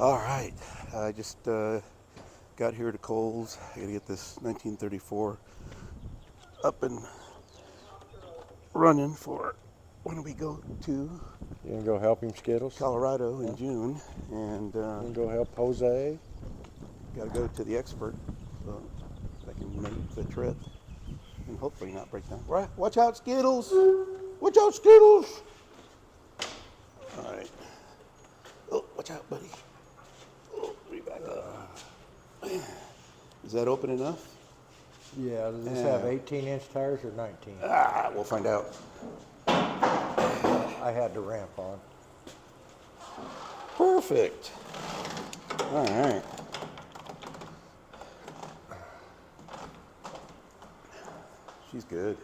All right, I just got here to Kohl's. I gotta get this 1934 up and running for when we go to You gonna go help him, Skittles? Colorado in June, and You gonna go help Jose? gotta go to the expert so I can make the trip and hopefully not break down. Right, watch out, Skittles! Watch out, Skittles! All right. Oh, watch out, buddy. Oh, let me back up. Is that open enough? Yeah, does this have 18-inch tires or 19? We'll find out. I had the ramp on. Perfect. All right. She's good.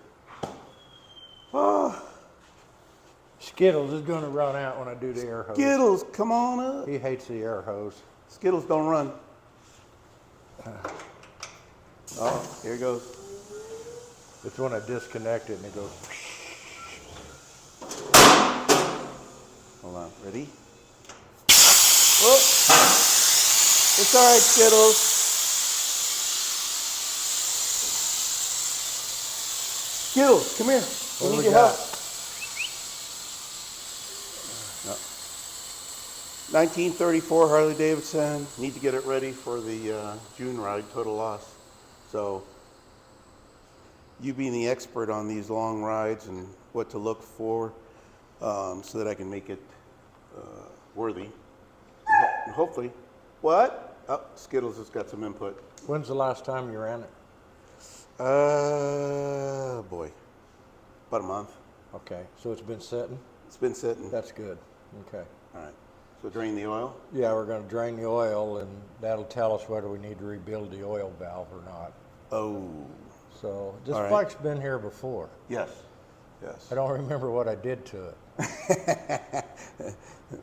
Oh, Skittles is gonna run out when I do the air hose. Skittles, come on up. He hates the air hose. Skittles don't run. Oh, here it goes. It's when I disconnect it and it goes. Hold on, ready? Oh, it's all right, Skittles. Skittles, come here. We need your help. 1934 Harley Davidson. Need to get it ready for the June ride, total loss. So, you being the expert on these long rides and what to look for, so that I can make it worthy. And hopefully, what? Oh, Skittles has got some input. When's the last time you ran it? Boy, about a month. Okay, so it's been sitting? It's been sitting. That's good. Okay. All right. So drain the oil. Yeah, we're gonna drain the oil and that'll tell us whether we need to rebuild the oil valve or not. Oh. So this All right. bike's been here before. Yes. Yes. I don't remember what I did to it.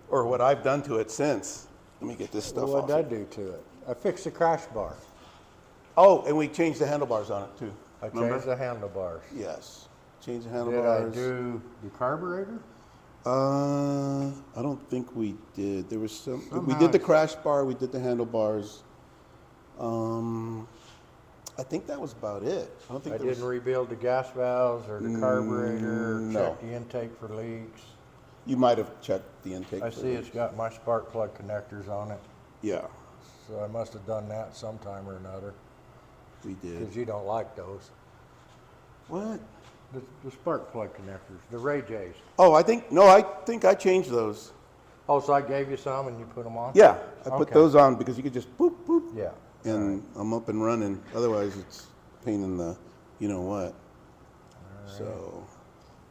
Or what I've done to it since. Let me get this stuff What off. did I do to it? I fixed the crash bar. Oh, and we changed the handlebars on it too. I Remember? changed the handlebars. Yes. Changed the Did handlebars. I do the carburetor? I don't think we did. There was some. We Somehow did the it's- crash bar. We did the handlebars. I think that was about it. I don't think I there was- didn't rebuild the gas valves or the carburetor, no. check the intake for leaks. You might have checked the intake. I for see it's leaks. got my spark plug connectors on it, Yeah, so I must have done that sometime or another, we did. because you don't like those. What? The spark plug connectors, the Ray J's. Oh, I think I changed those. Oh, so I gave you some and you put them on? Yeah, I put Okay. those on because you could just boop boop, Yeah. and I'm up and running. Otherwise, it's a pain in the, you know what. So,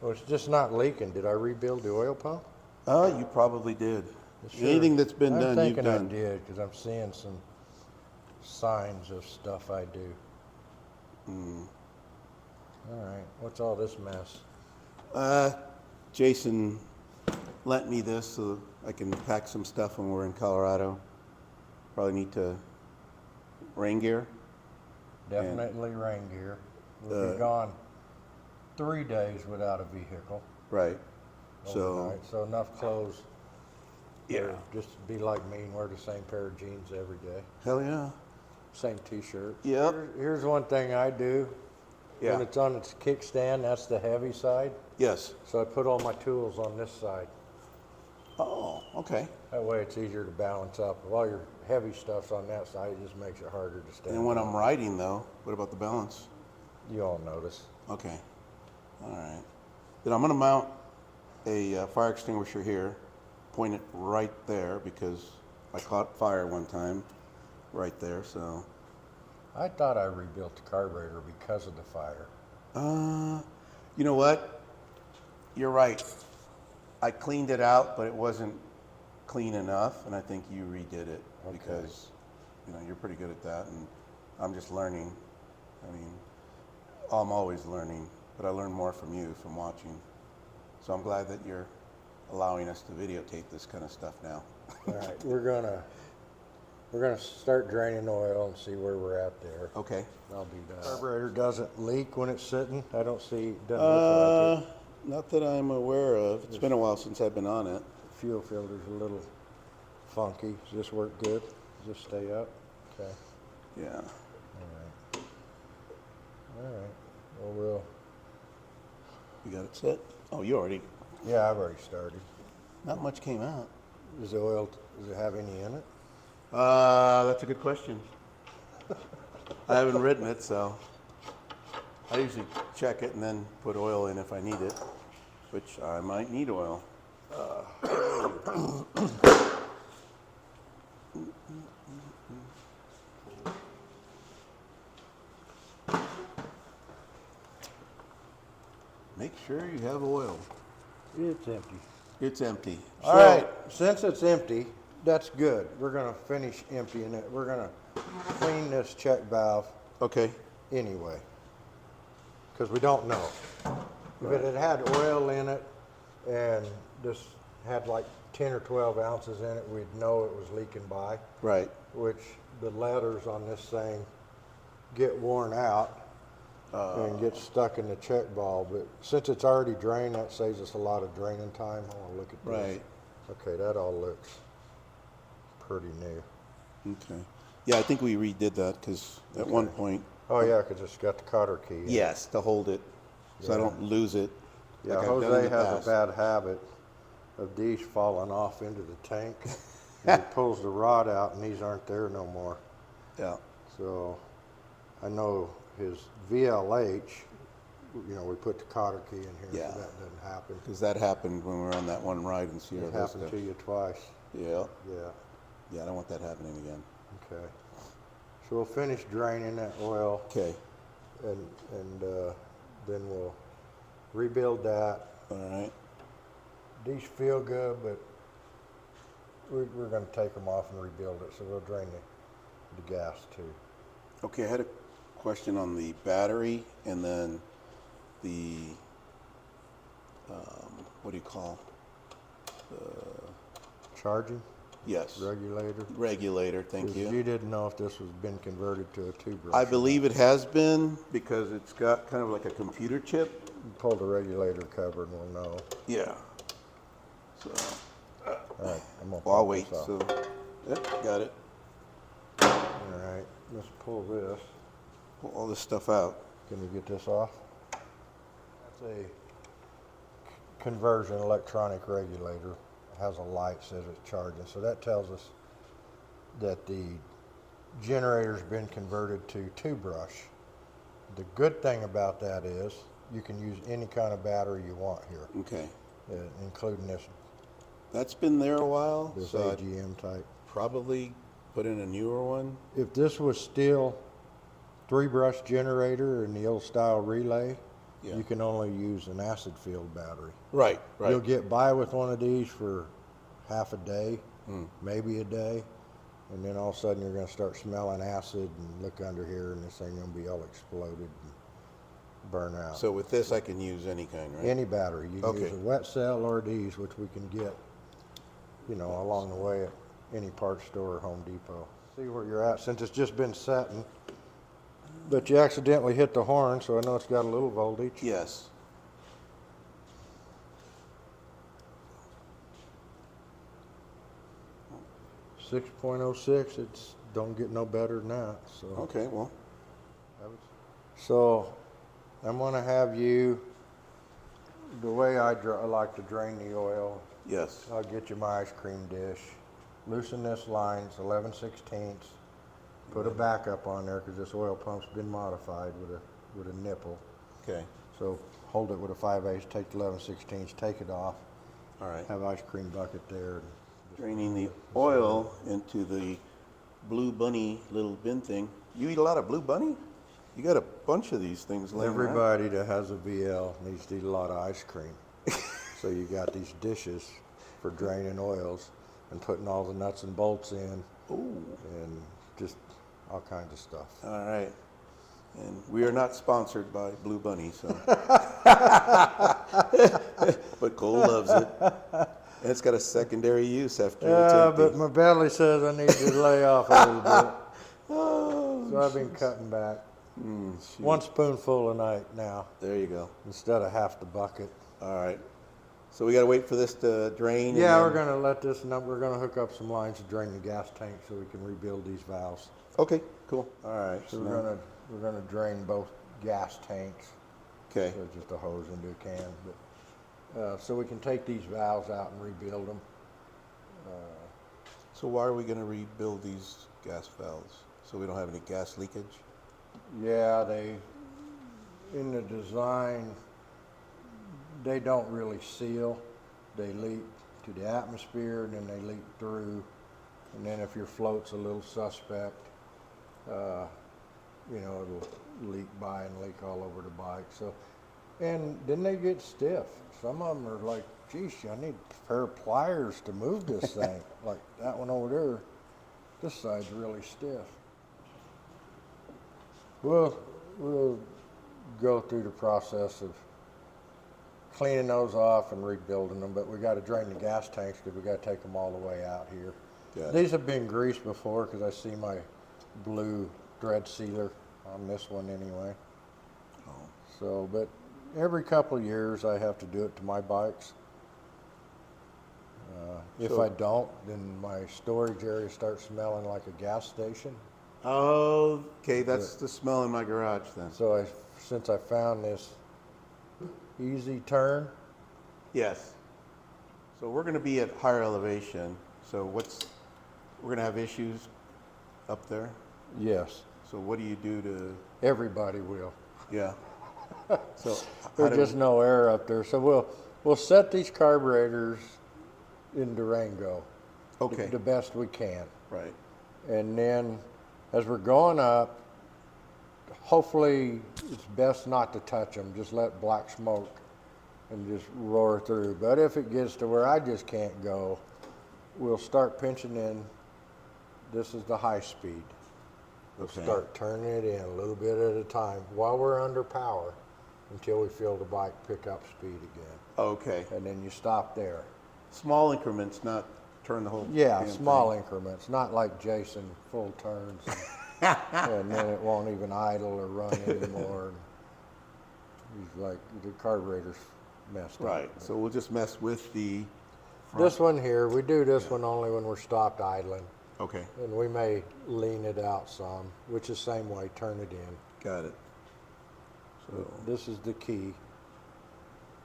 Well, it's just not leaking. Did I rebuild the oil pump? you probably did. Sure. Anything that's been I'm done, you've thinking done. I did, because I'm seeing some signs of stuff I do. All right, what's all this mess? Jason lent me this so I can pack some stuff when we're in Colorado. Probably need to rain gear. Definitely rain gear. We'll be gone 3 days without a vehicle Right. So, overnight, so enough clothes. yeah. to just be like me and wear the same pair of jeans every day. Hell yeah. Same t-shirt. Yep. Here's one thing I do. Yeah. When it's on its kickstand, that's the heavy side. Yes. So I put all my tools on this side. Oh, okay. That way it's easier to balance up. While your heavy stuff's on that side, it just makes it harder to stand. And when I'm riding though, what about the balance? You all notice. Okay. All right. Then I'm going to mount a fire extinguisher here, point it right there because I caught fire one time right there. So, I thought I rebuilt the carburetor because of the fire. you know what? You're right. I cleaned it out, but it wasn't clean enough, and I think you redid it because, you're pretty good at that, and I'm just learning. I mean, I'm always learning, but I learn more from you, from watching. So I'm glad that you're allowing us to videotape this kind of stuff now. All right, we're gonna start draining oil and see where we're at there. Okay. I'll do that. Carburetor doesn't leak when it's sitting. I don't see. Doesn't look like it. Not that I'm aware of. It's been a while since I've been on it. Fuel filter's a little funky. Does this work good? Does this stay up? Okay. Yeah. All right. Well, You got it set? Oh, you already. yeah, I've already started. Not much came out. Does the oil, does it have any in it? That's a good question. I haven't written it, so I usually check it and then put oil in if I need it, which I might need oil. Make sure you have oil. It's empty. It's empty. All right, since it's empty, that's good. We're gonna finish emptying it. We're gonna clean this check valve Okay. anyway, because we don't know. If it had oil in it and this had like 10 or 12 ounces in it, we'd know it was leaking by, Right. which the letters on this thing get worn out and get stuck in the check valve. But since it's already drained, that saves us a lot of draining time. I want to look at this. Right. Okay, that all looks pretty new. Okay. Yeah, I think we redid that because at one point. Oh yeah, because it's got the cotter key. Yes, to hold it, so I don't lose it. Yeah, like I've done in Jose the has past. a bad habit of these falling off into the tank. And he pulls the rod out and these aren't there no more. Yeah. So I know his VLH, you know, we put the cotter key in here, Yeah. so that doesn't happen. Because that happened when we were on that one ride in Sierra It happened Vista. to you twice. Yeah. Yeah, Yeah, I don't want that happening again. okay. So we'll finish draining that oil Okay. and then we'll rebuild that. All right. These feel good, but we're going to take them off and rebuild it, so we'll drain the gas too. Okay, I had a question on the battery and then the, what do you call? Charging Yes. regulator. Regulator, thank 'Cause you. You didn't know if this was been converted to a two-brush. I believe it has been because it's got kind of like a computer chip. Pull the regulator cover and we'll know. Yeah. So, All right, I'm gonna well, I'll pop wait. this off. So, yep, got it. All right, let's pull this. Pull all this stuff out. Can we get this off? That's a conversion electronic regulator. It has a light, says it's charging. So that tells us that the generator's been converted to two-brush. The good thing about that is you can use any kind of battery you want here, Okay. including this That's been there a while, so I'd AGM type. probably put in a newer one. If this was still three-brush generator and the old style relay, Yeah. you can only use an acid-filled battery. Right, right. You'll get by with one of these for half a day, maybe a day, and then all of a sudden you're going to start smelling acid and look under here and this thing going to be all exploded and burn out. So with this, I can use any kind, right? Any battery. You can Okay. use a wet cell or these, which we can get, you know, along the way at any parts store or Home Depot. See where you're at, since it's just been setting. But you accidentally hit the horn, so I know it's got a little voltage. Yes. 6.06, it's don't get no better than that. So, Okay, well, so I'm gonna have you, the way I like to drain the oil, yes. I'll get you my ice cream dish, loosen this line, it's 11/16, put a backup on there because this oil pump's been modified with a nipple. Okay, So hold it with a 5/8, take the 11/16, take it off, all right. have ice cream bucket there. Draining the oil into the Blue Bunny little bin thing. You eat a lot of Blue Bunny? You got a bunch of these things laying around. Everybody that has a VL needs to eat a lot of ice cream. So you got these dishes for draining oils and putting all the nuts and bolts in. Ooh. And just all kinds of stuff. All right. And we are not sponsored by Blue Bunny, so. But Cole loves it. And it's got a secondary use after it's Yeah, empty. but my belly says I need to lay off a little bit. So I've been cutting back. Shoot. 1 spoonful a night now There you go. instead of half the bucket. All right. So we gotta wait for this to drain? and Yeah, then- we're gonna let this, we're gonna hook up some lines to drain the gas tank so we can rebuild these valves. Okay, cool, all right. So now- we're gonna drain both gas tanks. Okay, So just a hose into a can, but, so we can take these valves out and rebuild them. so why are we gonna rebuild these gas valves? So we don't have any gas leakage? Yeah, in the design, they don't really seal. They leak to the atmosphere, and then they leak through. And then if your float's a little suspect, it'll leak by and leak all over the bike. So, and then they get stiff. Some of them are like, geez, I need a pair of pliers to move this thing. Like that one over there, this side's really stiff. We'll go through the process of cleaning those off and rebuilding them, but we got to drain the gas tanks because we got to take them all the way out here. Got it. These have been greased before because I see my blue thread sealer on this one anyway. Oh. So, but every couple of years I have to do it to my bikes. If So- I don't, then my storage area starts smelling like a gas station. Okay, that's the smell in my garage then. So since I found this easy turn, Yes. So we're gonna be at higher elevation, so we're gonna have issues up there? yes, So what do you do to, everybody will. yeah? So how There's do, just no air up there. So we'll set these carburetors in Durango okay, the best we can. right, And then as we're going up, hopefully it's best not to touch them. Just let black smoke and just roar through. But if it gets to where I just can't go, we'll start pinching in. This is the high speed. We'll Okay. start turning it in a little bit at a time while we're under power until we feel the bike pick up speed again. okay. And then you stop there. Small increments, not turn the whole. Yeah, damn small thing. increments, not like Jason, full turns. And then it won't even idle or run anymore. He's like, the carburetor's messed up. Right, so we'll just mess with the This one here, we do this one only when we're stopped idling. okay, And we may lean it out some, which is same way, turn it in. got it. So, This is the key.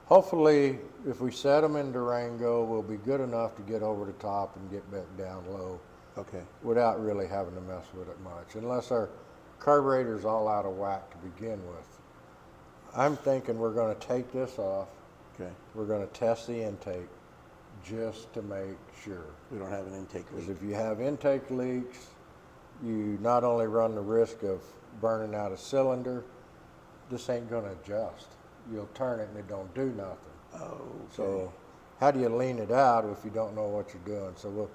Hopefully, if we set them in Durango, we'll be good enough to get over the top and get back down low okay, without really having to mess with it much, unless our carburetor's all out of whack to begin with. I'm thinking we're gonna take this off, okay. we're gonna test the intake just to make sure. We don't have an intake Because leak. if you have intake leaks, you not only run the risk of burning out a cylinder, this ain't gonna adjust. You'll turn it and it don't do nothing. Oh, So how do you lean it out if you don't know what you're doing? So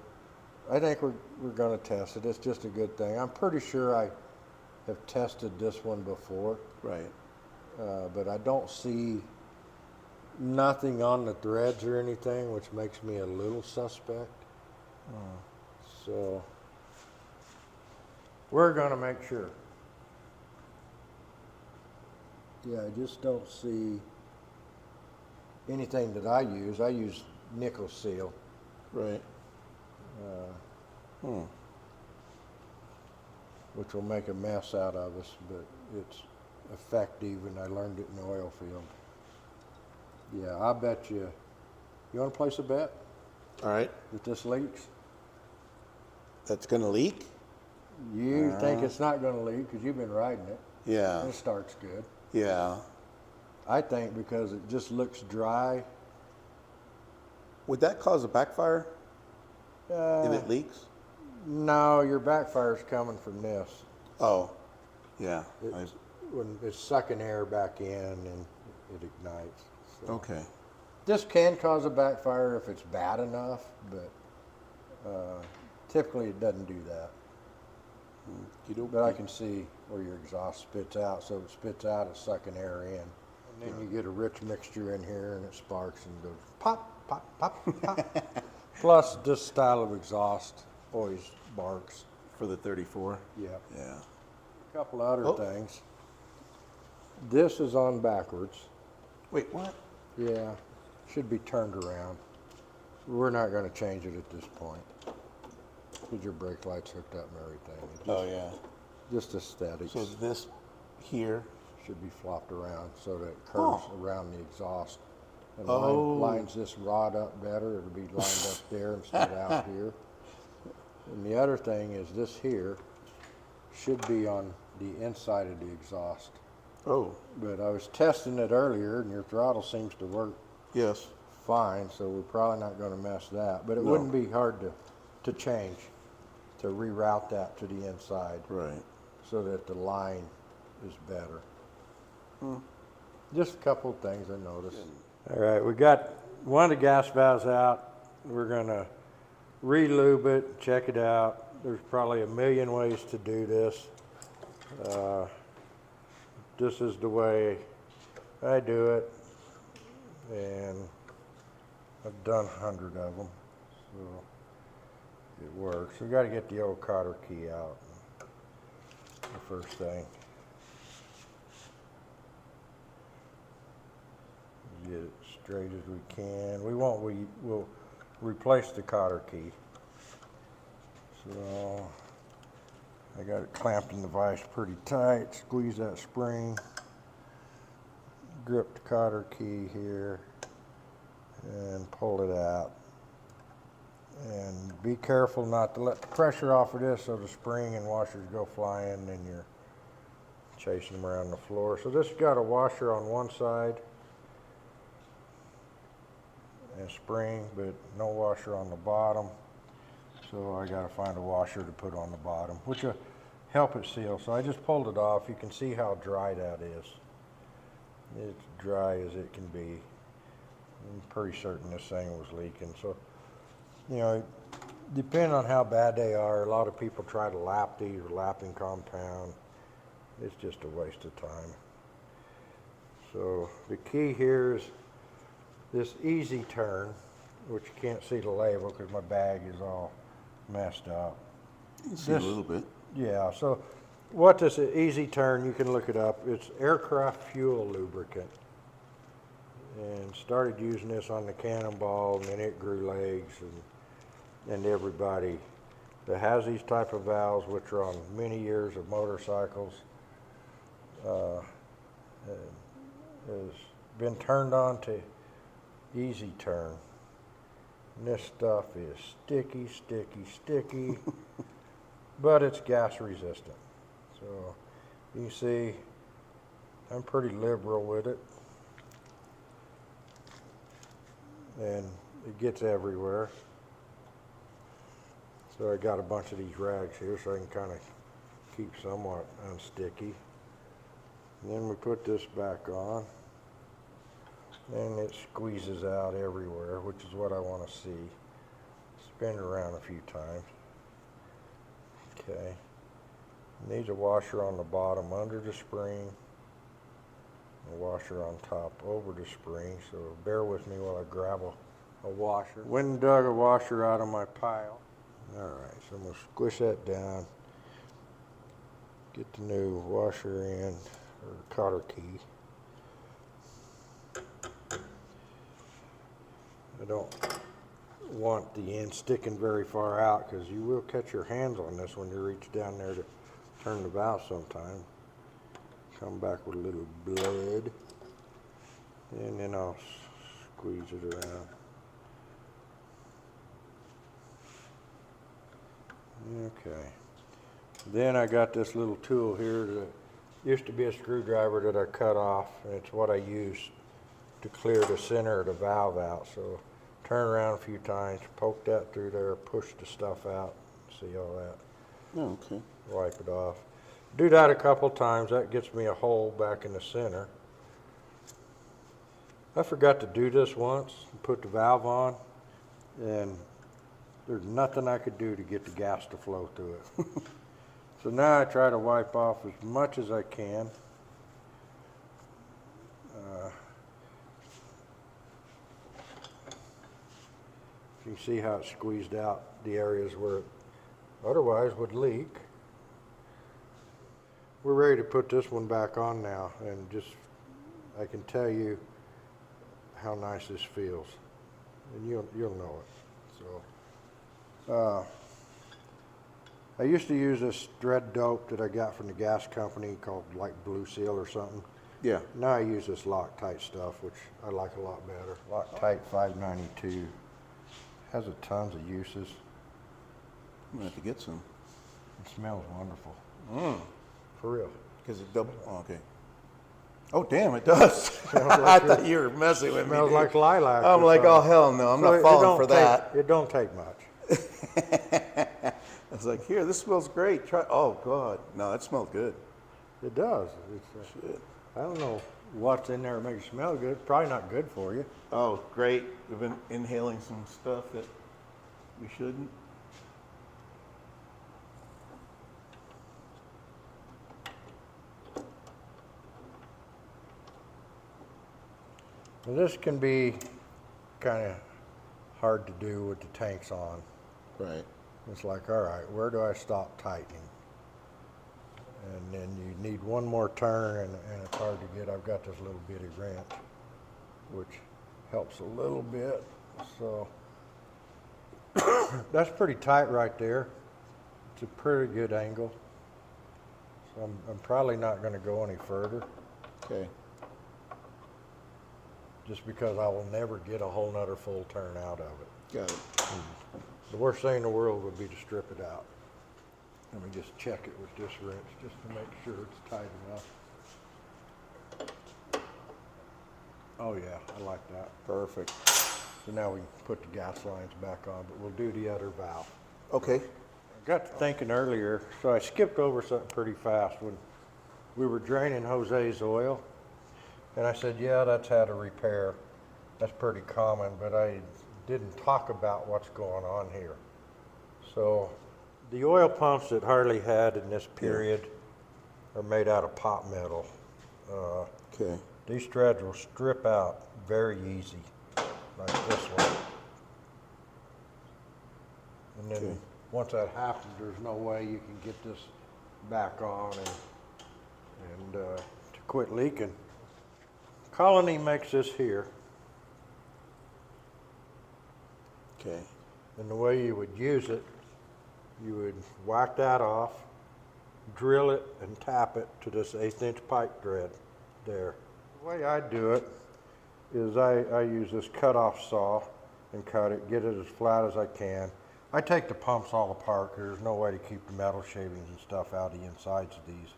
I think we're gonna test it. It's just a good thing. I'm pretty sure I have tested this one before, right. but I don't see nothing on the threads or anything, which makes me a little suspect. So we're gonna make sure. Yeah, I just don't see anything that I use. I use nickel seal. Right. Which will make a mess out of us, but it's effective, and I learned it in the oil field. Yeah, I bet you. You want to place a bet All right. that this leaks? That's gonna leak? You think it's not going to leak because you've been riding it. Yeah, It starts good. yeah. I think because it just looks dry. Would that cause a backfire if it leaks? No, your backfire's coming from this. Oh, yeah. It's, when it's sucking air back in and it ignites. So. Okay. This can cause a backfire if it's bad enough, but typically it doesn't do that. But I can see where your exhaust spits out. So it spits out, it's sucking air in. And then you get a rich mixture in here and it sparks and goes pop, pop, pop, pop. Plus, this style of exhaust always barks. For the 34? Yep. Yeah. A couple other Oh. things. This is on backwards. Wait, what? Yeah. should be turned around. We're not going to change it at this point because your brake light's hooked up and everything. It Oh, yeah. just aesthetics. So this here, Should be flopped around so that it curves Oh. around the exhaust. And Oh. lines this rod up better. It'll be lined up there instead of out here. And the other thing is this here should be on the inside of the exhaust. oh, But I was testing it earlier and your throttle seems to work yes. fine, so we're probably not going to mess that. But it No. wouldn't be hard to change, to reroute that to the inside Right. so that the line is better. Just a couple of things I noticed. All right, we got one of the gas valves out. We're going to re-lube it, check it out. There's probably a million ways to do this. This is the way I do it, and I've done 100 of them, so it works. We got to get the old cotter key out. The first thing. Get it straight as we can. We'll replace the cotter key. So I got it clamped in the vise pretty tight. Squeeze that spring. Grip the cotter key here and pull it out. And be careful not to let the pressure off of this so the spring and washers go flying and you're chasing them around the floor. So this has got a washer on one side and spring, but no washer on the bottom. So I gotta find a washer to put on the bottom, which will help it seal. So I just pulled it off. You can see how dry that is. It's dry as it can be. I'm pretty certain this thing was leaking. So, you know, depending on how bad they are, a lot of people try to lap these with lapping compound. It's just a waste of time. So the key here is this easy turn, which you can't see the label because my bag is all messed up. You can see a little bit. Yeah, so what this easy turn, you can look it up. It's aircraft fuel lubricant. And started using this on the Cannonball, and then it grew legs, and everybody that has these type of valves, which are on many years of motorcycles, has been turned on to easy turn. And this stuff is sticky, sticky, sticky, but it's gas resistant. So you can see I'm pretty liberal with it. And it gets everywhere. So I got a bunch of these rags here so I can kind of keep somewhat unsticky. And then we put this back on. And it squeezes out everywhere, which is what I want to see. Spin it around a few times. Okay. Needs a washer on the bottom under the spring. A washer on top over the spring, so bear with me while I grab a washer. Went and dug a washer out of my pile. Alright, so I'm going to squish that down. Get the new washer in, or cotter key. I don't want the end sticking very far out because you will catch your hands on this when you reach down there to turn the valve sometime. Come back with a little blood, and then I'll squeeze it around. Okay. Then I got this little tool here that used to be a screwdriver that I cut off, and it's what I use to clear the center of the valve out. So turn around a few times, poke that through there, push the stuff out, see all that. Oh, okay. Wipe it off. Do that a couple times. That gets me a hole back in the center. I forgot to do this once, put the valve on, and there's nothing I could do to get the gas to flow through it. So now I try to wipe off as much as I can. You can see how it squeezed out the areas where it otherwise would leak. We're ready to put this one back on now, and just I can tell you how nice this feels, and you'll know it. So, I used to use this thread dope that I got from the gas company called like Blue Seal or something. Yeah. Now I use this Loctite stuff, which I like a lot better. Loctite 592 has a tons of uses. I'm gonna have to get some. It smells wonderful. For real. Because it double. Oh, okay. Oh damn! It does. Like I thought you were messing with me. Smells Dude. like lilac. I'm or like, something. oh hell no! I'm So not falling for that. It don't take much. I was like, here, this smells great. Try. Oh god, no, that smells good. It does. It's, Shit. I don't know what's in there that makes it smell good. Probably not good for you. Oh great! We've been inhaling some stuff that we shouldn't. Well, this can be kind of hard to do with the tanks on. Right. It's like, all right, where do I stop tightening? And then you need one more turn, and it's hard to get. I've got this little bitty wrench, which helps a little bit. So that's pretty tight right there. It's a pretty good angle. So I'm probably not going to go any further, Okay. just because I will never get a whole nother full turn out of it. Got it. The worst thing in the world would be to strip it out. Let me just check it with this wrench just to make sure it's tight enough. Oh yeah, I like that. Perfect. So now we can put the gas lines back on, but we'll do the other valve. Okay. I got to thinking earlier, so I skipped over something pretty fast when we were draining Jose's oil. And I said, yeah, that's how to repair. That's pretty common, but I didn't talk about what's going on here. So the oil pumps that Harley had in this period are made out of pot metal. Okay. These threads will strip out very easy, like this one. And then Okay. once that happens, there's no way you can get this back on and to quit leaking. Colony makes this here, Okay. and the way you would use it, you would whack that off, drill it, and tap it to this 1/8" pipe thread there. The way I do it is I use this cut-off saw and cut it, get it as flat as I can. I take the pumps all apart because there's no way to keep the metal shavings and stuff out of the insides of these.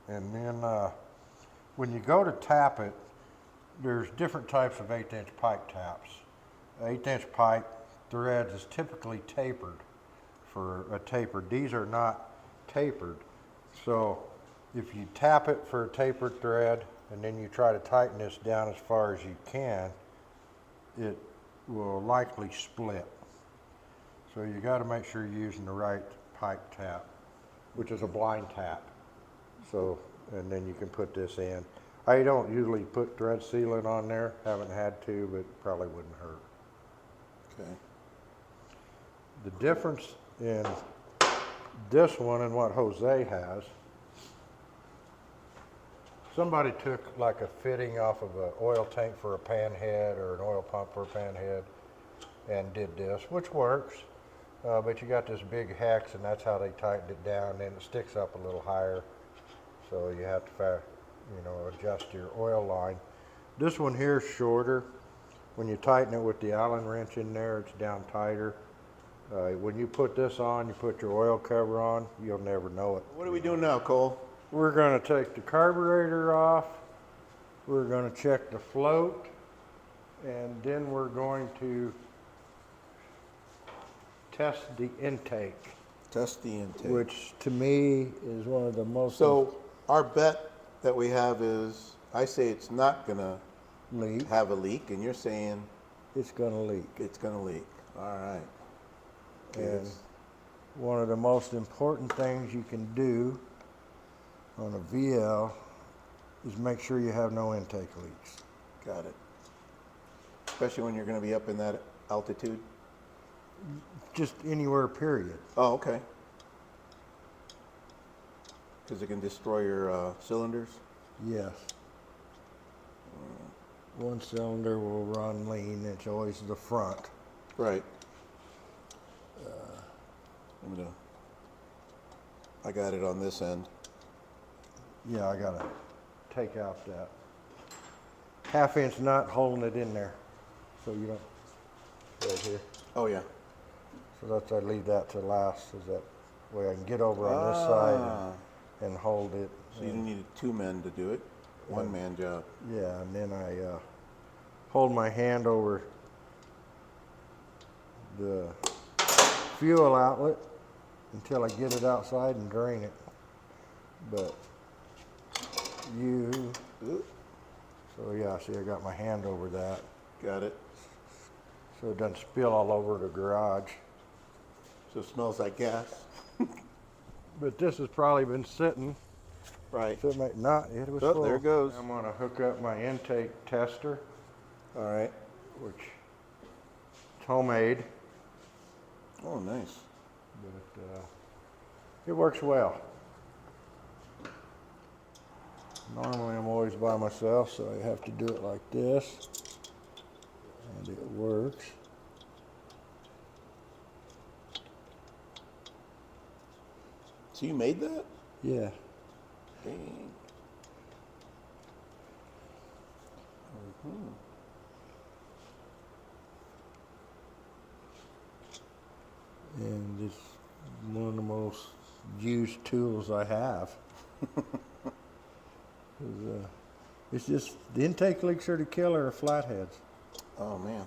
And then when you go to tap it, there's different types of 1/8" pipe taps. 1/8" pipe threads is typically tapered for a tapered. These are not tapered. So if you tap it for a tapered thread and then you try to tighten this down as far as you can, it will likely split. So you got to make sure you're using the right pipe tap, which is a blind tap. So, and then you can put this in. I don't usually put thread sealant on there, haven't had to, but probably wouldn't hurt. Okay. The difference in this one and what Jose has, somebody took like a fitting off of an oil tank for a pan head or an oil pump for a pan head and did this, which works, but you got this big hex and that's how they tightened it down, and it sticks up a little higher, so you have to adjust your oil line. This one here is shorter. When you tighten it with the Allen wrench in there, it's down tighter. When you put this on, you put your oil cover on, you'll never know it. What are we doing now, Cole? We're going to take the carburetor off, we're going to check the float, and then we're going to test the intake, Test the intake. which to me is one of the most So our bet that we have is, I say it's not gonna leak. have a leak, and you're saying It's going to leak. it's gonna leak. All right. And Yes. one of the most important things you can do on a VL is make sure you have no intake leaks. Got it. Especially when you're gonna be up in that altitude. Just anywhere, period. Oh, okay. Because it can destroy your cylinders. Yes. one cylinder will run lean. It's always the front. Right. I got it on this end. Yeah, I gotta take out that half-inch nut holding it in there, so you don't, right here. Oh, yeah. So that's, I leave that to last, so that way I can get over on this side and hold it. So you needed 2 men to do it? One man job. Yeah, and then I hold my hand over the fuel outlet until I get it outside and drain it. But so yeah, see, I got my hand over that. Got it. So it doesn't spill all over the garage. So it smells like gas. But this has probably been sitting. Right. So it might not, it was Oh, full. there it goes. I'm gonna hook up my intake tester, All right. which is homemade, Oh, nice. but it works well. Normally I'm always by myself, so I have to do it like this, and it works. So you made that? Yeah. Dang. And it's one of the most used tools I have. 'Cause, it's just, the intake leaks are the killer of flatheads. Oh, man.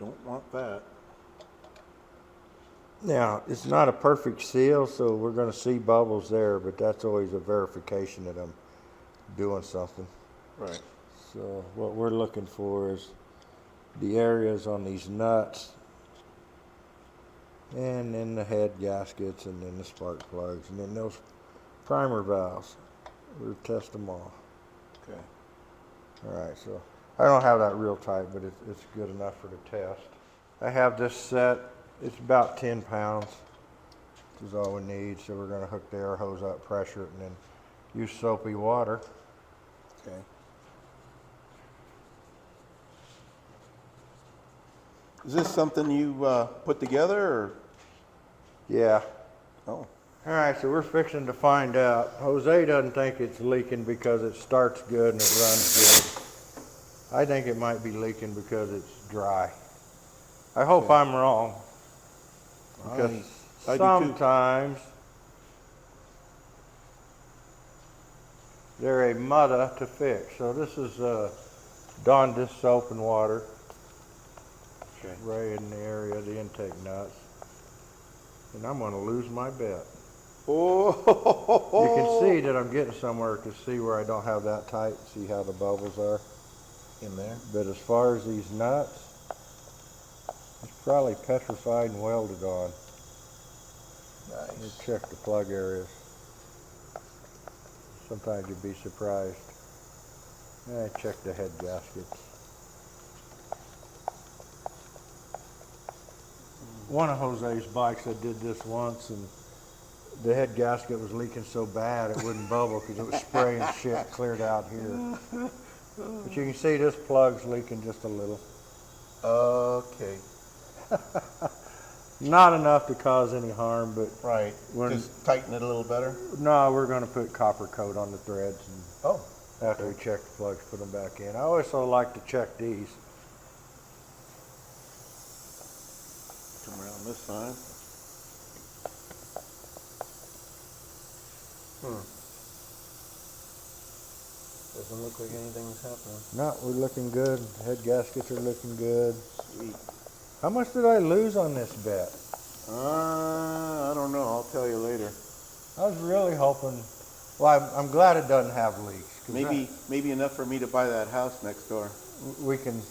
Don't want that. Now, it's not a perfect seal, so we're gonna see bubbles there, but that's always a verification that I'm doing something. Right. So what we're looking for is the areas on these nuts, and then the head gaskets, and then the spark plugs, and then those primer valves. We'll test them all. Okay. All right, so I don't have that real tight, but it's good enough for the test. I have this set. It's about 10 pounds, which is all we need. So we're going to hook the air hose up, pressure it, and then use soapy water. Okay. Is this something you put together, or? Yeah. Oh. All right, so we're fixing to find out. Jose doesn't think it's leaking because it starts good and it runs good. I think it might be leaking because it's dry. I hope I'm wrong. Because I do too. sometimes they're a mudda to fix. So this is Dawn dish soap and water. Okay. Right in the area of the intake nuts. And I'm going to lose my bet. Oh. You can see that I'm getting somewhere to see where I don't have that tight. See how the bubbles are In there. But as far as these nuts, it's probably petrified and welded on. Let me Nice. check the plug areas. Sometimes you'd be surprised. I check the head gaskets. One of Jose's bikes, I did this once, and the head gasket was leaking so bad it wouldn't bubble because it was spraying shit cleared out here. But you can see this plug's leaking just a little. Okay. Not enough to cause any harm, but Right. When- Just tighten it a little better. no, we're going to put copper coat on the threads, and Oh. after we check the plugs, put them back in. I also like to check these. Come around this side. Doesn't look like anything's happening. No, we're looking good. Head gaskets are looking good. Sweet. How much did I lose on this bet? I don't know. I'll tell you later. I was really hoping. Well, I'm glad it doesn't have leaks. 'Cause Maybe enough for me to buy that house next door. we can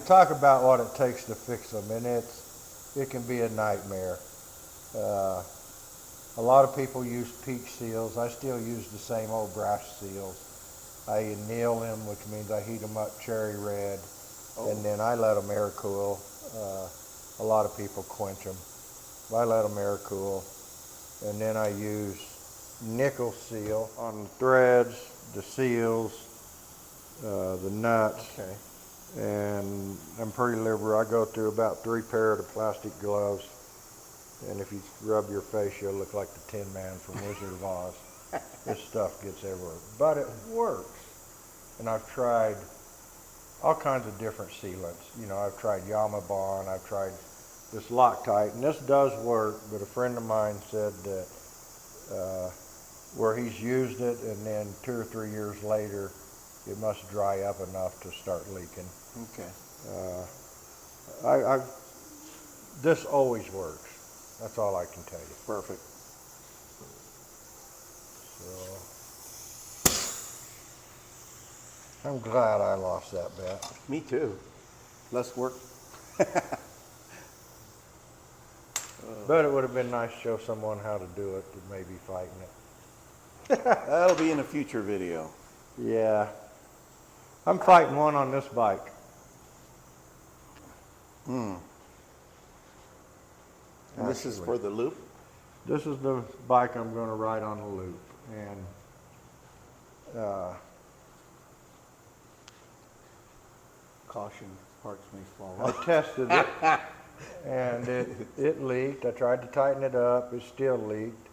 talk about what it takes to fix them, and it can be a nightmare. A lot of people use peak seals. I still use the same old brass seals. I anneal them, which means I heat them up cherry red, and then I let them air cool. A lot of people quench them. I let them air cool, and then I use nickel seal on the threads, the seals, the nuts. Okay. And I'm pretty liberal. I go through about 3 pairs of plastic gloves. And if you rub your face, you'll look like the Tin Man from Wizard of Oz. This stuff gets everywhere. But it works. And I've tried all kinds of different sealants. You know, I've tried Yamabond, I've tried this Loctite, and this does work, but a friend of mine said that where he's used it and then 2 or 3 years later, it must dry up enough to start leaking. Okay. This always works. That's all I can tell you. Perfect. So I'm glad I lost that bet. Me too. Less work. But it would have been nice to show someone how to do it that may be fighting it. That'll be in a future video. Yeah. I'm fighting one on this bike. And this is for the loop? This is the bike I'm going to ride on the loop. And Caution, parts may fall I off. tested it, and it leaked. I tried to tighten it up. It still leaked.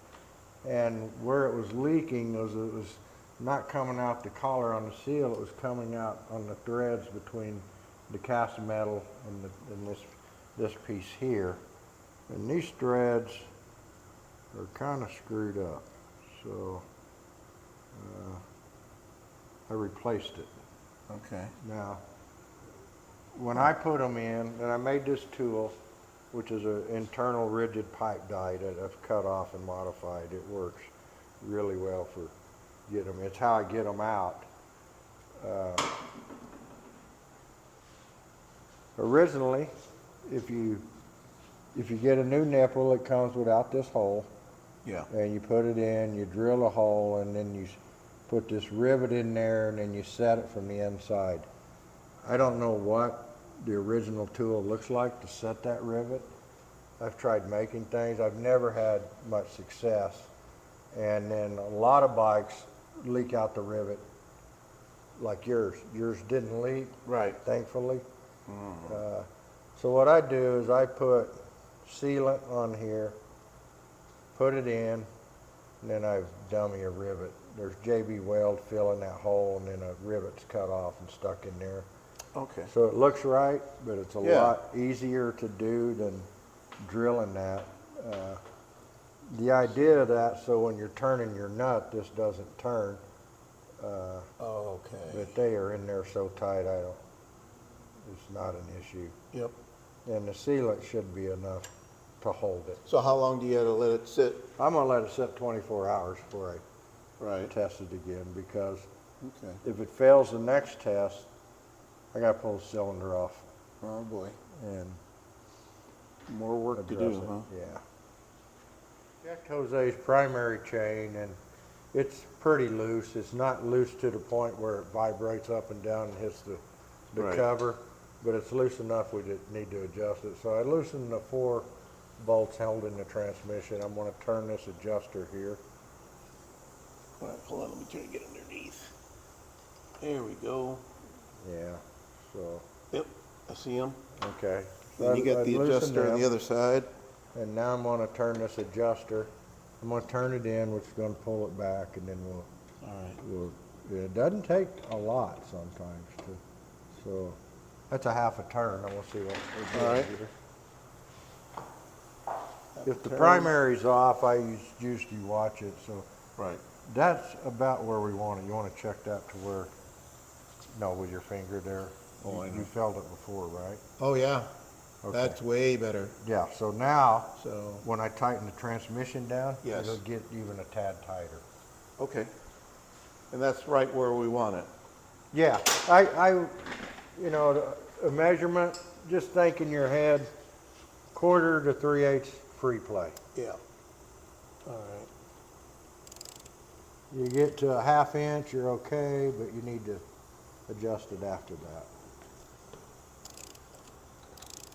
And where it was leaking was it was not coming out the collar on the seal. It was coming out on the threads between the cast metal and this piece here. And these threads are kind of screwed up. So I replaced it. Okay. Now, when I put them in, and I made this tool, which is an internal rigid pipe die that I've cut off and modified. It works really well for getting them. It's how I get them out. Originally, if you get a new nipple, it comes without this hole. Yeah. And you put it in, you drill a hole, and then you put this rivet in there, and then you set it from the inside. I don't know what the original tool looks like to set that rivet. I've tried making things. I've never had much success. And then a lot of bikes leak out the rivet like yours. Yours didn't leak, Right. thankfully. So what I do is I put sealant on here, put it in, and then I dummy a rivet. There's JB Weld filling that hole, and then a rivet's cut off and stuck in there. Okay. So it looks right, but it's a Yeah. lot easier to do than drilling that. The idea of that, so when you're turning your nut, this doesn't turn. Okay. But they are in there so tight, it's not an issue. Yep. And the sealant should be enough to hold it. So how long do you have to let it sit? I'm gonna let it sit 24 hours before I Right. test it again, because Okay. if it fails the next test, I gotta pull the cylinder off Oh boy. and More work to address do, it. huh? Yeah. Jack Jose's primary chain, and it's pretty loose. It's not loose to the point where it vibrates up and down and hits the Right. cover, but it's loose enough we need to adjust it. So I loosened the 4 bolts held in the transmission. I'm going to turn this adjuster here. All right, hold on, let me try to get underneath. There we go. Yeah. So Yep, I see them. okay. Then you got I've the loosened adjuster on the them, other side. and now I'm going to turn this adjuster. I'm going to turn it in, which is going to pull it back, and then All right. it doesn't take a lot sometimes so that's a half a turn, and we'll see what we do All right. here. If the primary's off, I usually watch it, so Right. that's about where we want it. You want to check that to where, no, with your finger there. Oh, I know. You felt it before, right? Oh yeah, Okay. that's way better. Yeah, so now, So, when I tighten the transmission down, Yes. it'll get even a tad tighter. okay. And that's right where we want it. Yeah, a measurement, just think in your head, 1/4 to 3/8 free play. Yeah. All right. You get to a 1/2 inch, you're okay, but you need to adjust it after that.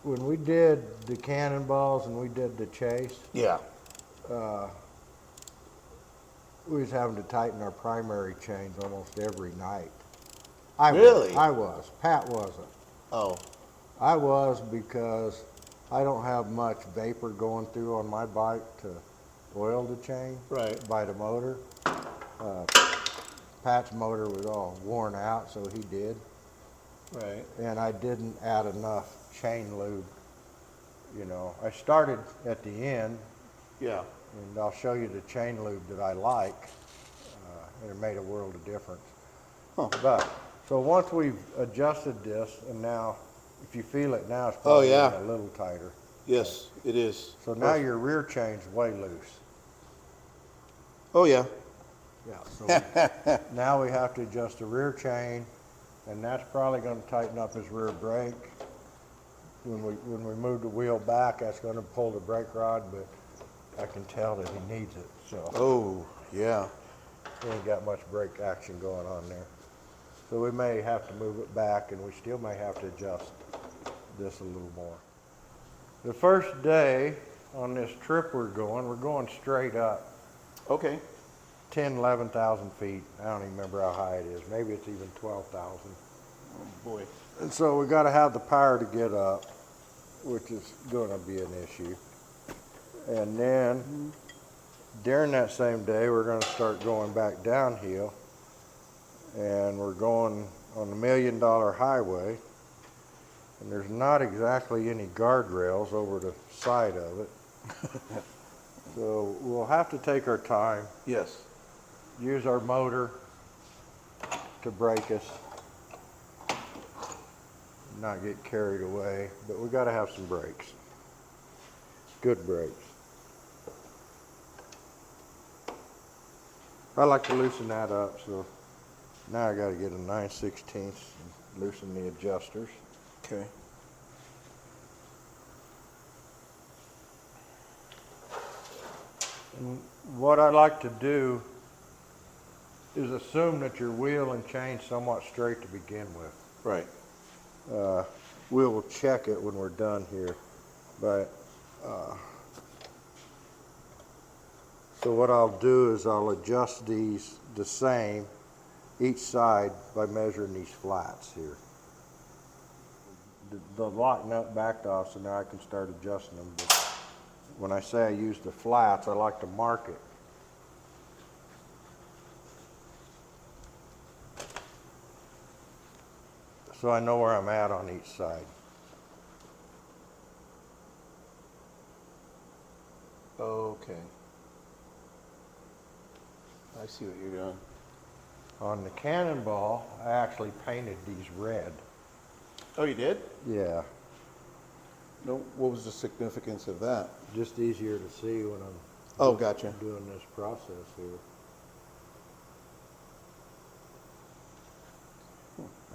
When we did the cannonballs and we did the chase, Yeah. we was having to tighten our primary chains almost every night. Really? I was. Pat wasn't. Oh, I was because I don't have much vapor going through on my bike to oil the chain. Right. By the motor. Pat's motor was all worn out, so he did. right. And I didn't add enough chain lube. You know, I started at the end, Yeah. and I'll show you the chain lube that I like. And it made a world of difference. Huh. But, so once we've adjusted this, and now, if you feel it now, it's Oh, probably yeah. a little tighter. Yes, it is. So now your rear chain's way loose. Oh, yeah. Yeah. So now we have to adjust the rear chain, and that's probably going to tighten up his rear brake. When we move the wheel back, that's going to pull the brake rod, but I can tell that he needs it. So Oh, yeah. we ain't got much brake action going on there. So we may have to move it back, and we still may have to adjust this a little more. The first day on this trip we're going straight up. Okay. 10, 11,000 feet. I don't even remember how high it is. Maybe it's even 12,000. Oh, boy. And so we got to have the power to get up, which is going to be an issue. And then during that same day, we're going to start going back downhill, and we're going on the $1 Million Highway, and there's not exactly any guardrails over the side of it. So we'll have to take our time, Yes. use our motor to brake us, not get carried away, but we got to have some brakes, good brakes. I like to loosen that up, so now I got to get a 9/16 and loosen the adjusters. Okay. And what I like to do is assume that your wheel and chain's somewhat straight to begin with. Right. We will check it when we're done here, but so what I'll do is I'll adjust these the same each side by measuring these flats here. The lock nut backed off, so now I can start adjusting them. But when I say I use the flats, I like to mark it. So I know where I'm at on each side. Okay. I see what you're doing. On the Cannonball, I actually painted these red. Oh, you did? Yeah, No. What was the significance of that? just easier to see when I'm Oh, gotcha. doing this process here.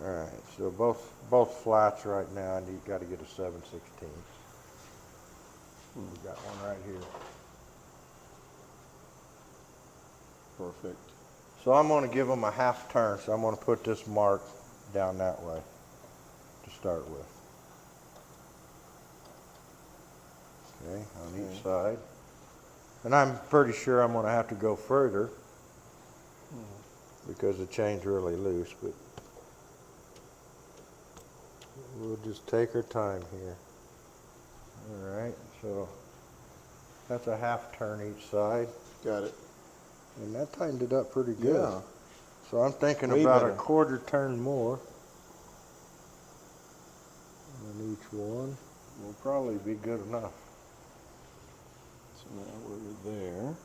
All right, so both flats right now, got to get a 7/16. We got one right here. Perfect. So I'm going to give them a half turn. So I'm going to put this mark down that way to start with. Okay, on each side. And I'm pretty sure I'm going to have to go further because the chain's really loose, but we'll just take our time here. All right, so that's a half turn each side. Got it. And that tightened it up pretty good. Yeah. So I'm thinking Way about better. a quarter turn more on each one will probably be good enough. So now we're there.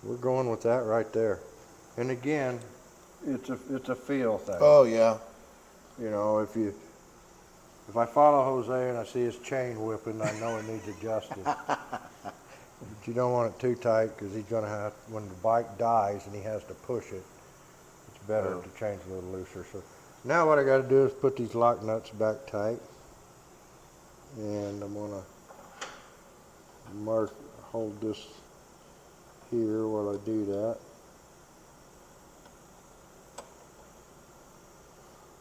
We're going with that right there. And again, it's a feel thing. Oh, yeah. You know, if I follow Jose and I see his chain whipping, I know it needs adjusted. But you don't want it too tight because he's going to have, when the bike dies and he has to push it, it's better Oh. to change a little looser. So now what I got to do is put these lock nuts back tight. And I'm going to hold this here while I do that.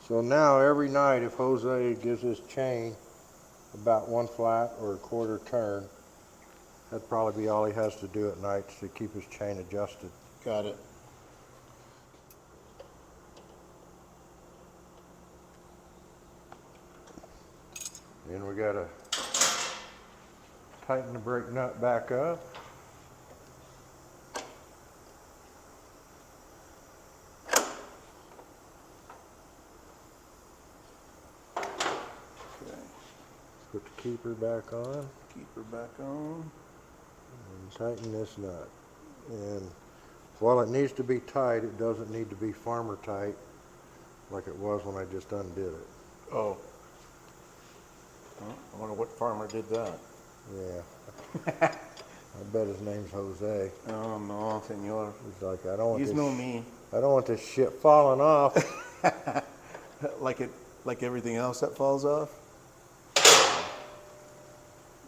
So now every night if Jose gives his chain about 1 flat or a quarter turn, that'd probably be all he has to do at night to keep his chain adjusted. Got it. Then we gotta tighten the brake nut back up. Okay. Put the keeper back on Keep her back on. and tighten this nut. And while it needs to be tight, it doesn't need to be farmer tight like it was when I just undid it. Oh. Well, I wonder what farmer did that. Yeah. I bet his name's Jose. Oh no, senor. He's like, I don't want You this. know me. I don't want this shit falling off. Like everything else that falls off.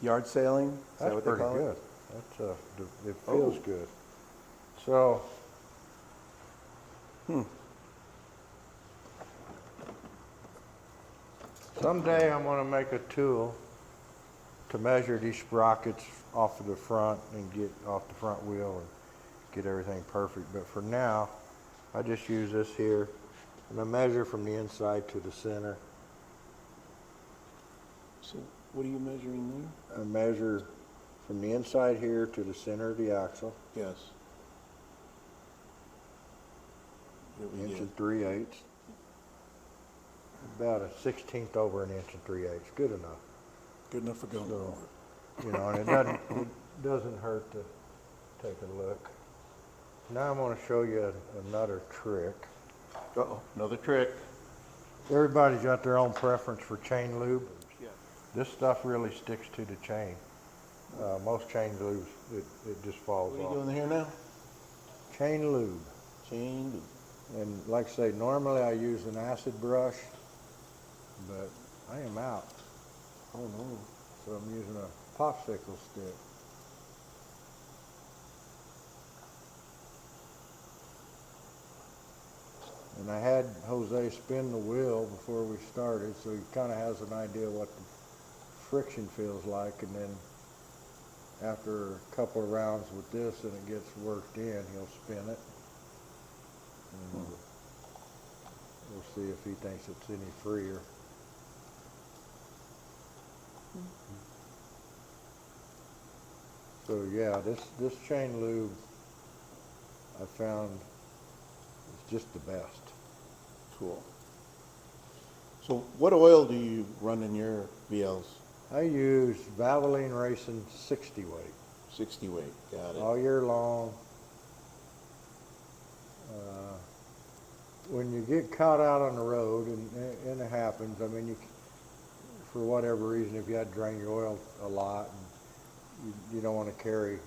Yard sailing. Is that That's what they pretty call good. it? That's it feels Oh. good. So. Someday I'm going to make a tool to measure these sprockets off of the front and get off the front wheel and get everything perfect. But for now, I just use this here and I measure from the inside to the center. So what are you measuring I measure from the inside here to the center of the axle, there? Yes. Here we inch get. and 3/8. About a 1/16 over an inch and 3/8. Good enough. Good enough for going So, over. you know, and it doesn't hurt to take a look. Now I'm going to show you another trick. Uh-oh, another trick. Everybody's got their own preference for chain lube. Yeah. This stuff really sticks to the chain. Most chain lubes, it just falls What are you off. doing here now? Chain lube. Chain lube. And like I say, normally I use an acid brush, but I am out. Oh no. So I'm using a popsicle stick. And I had Jose spin the wheel before we started, so he kind of has an idea what the friction feels like. And then after a couple of rounds with this and it gets worked in, he'll spin it. And we'll see if he thinks it's any freer. So yeah, this chain lube I found is just the best. Cool. So what oil do you run in your VLs? I use Valvoline Racing 60 weight 60 weight. Got it. all year long. When you get caught out on the road, and it happens, I mean, for whatever reason, if you had to drain your oil a lot, and you don't want to carry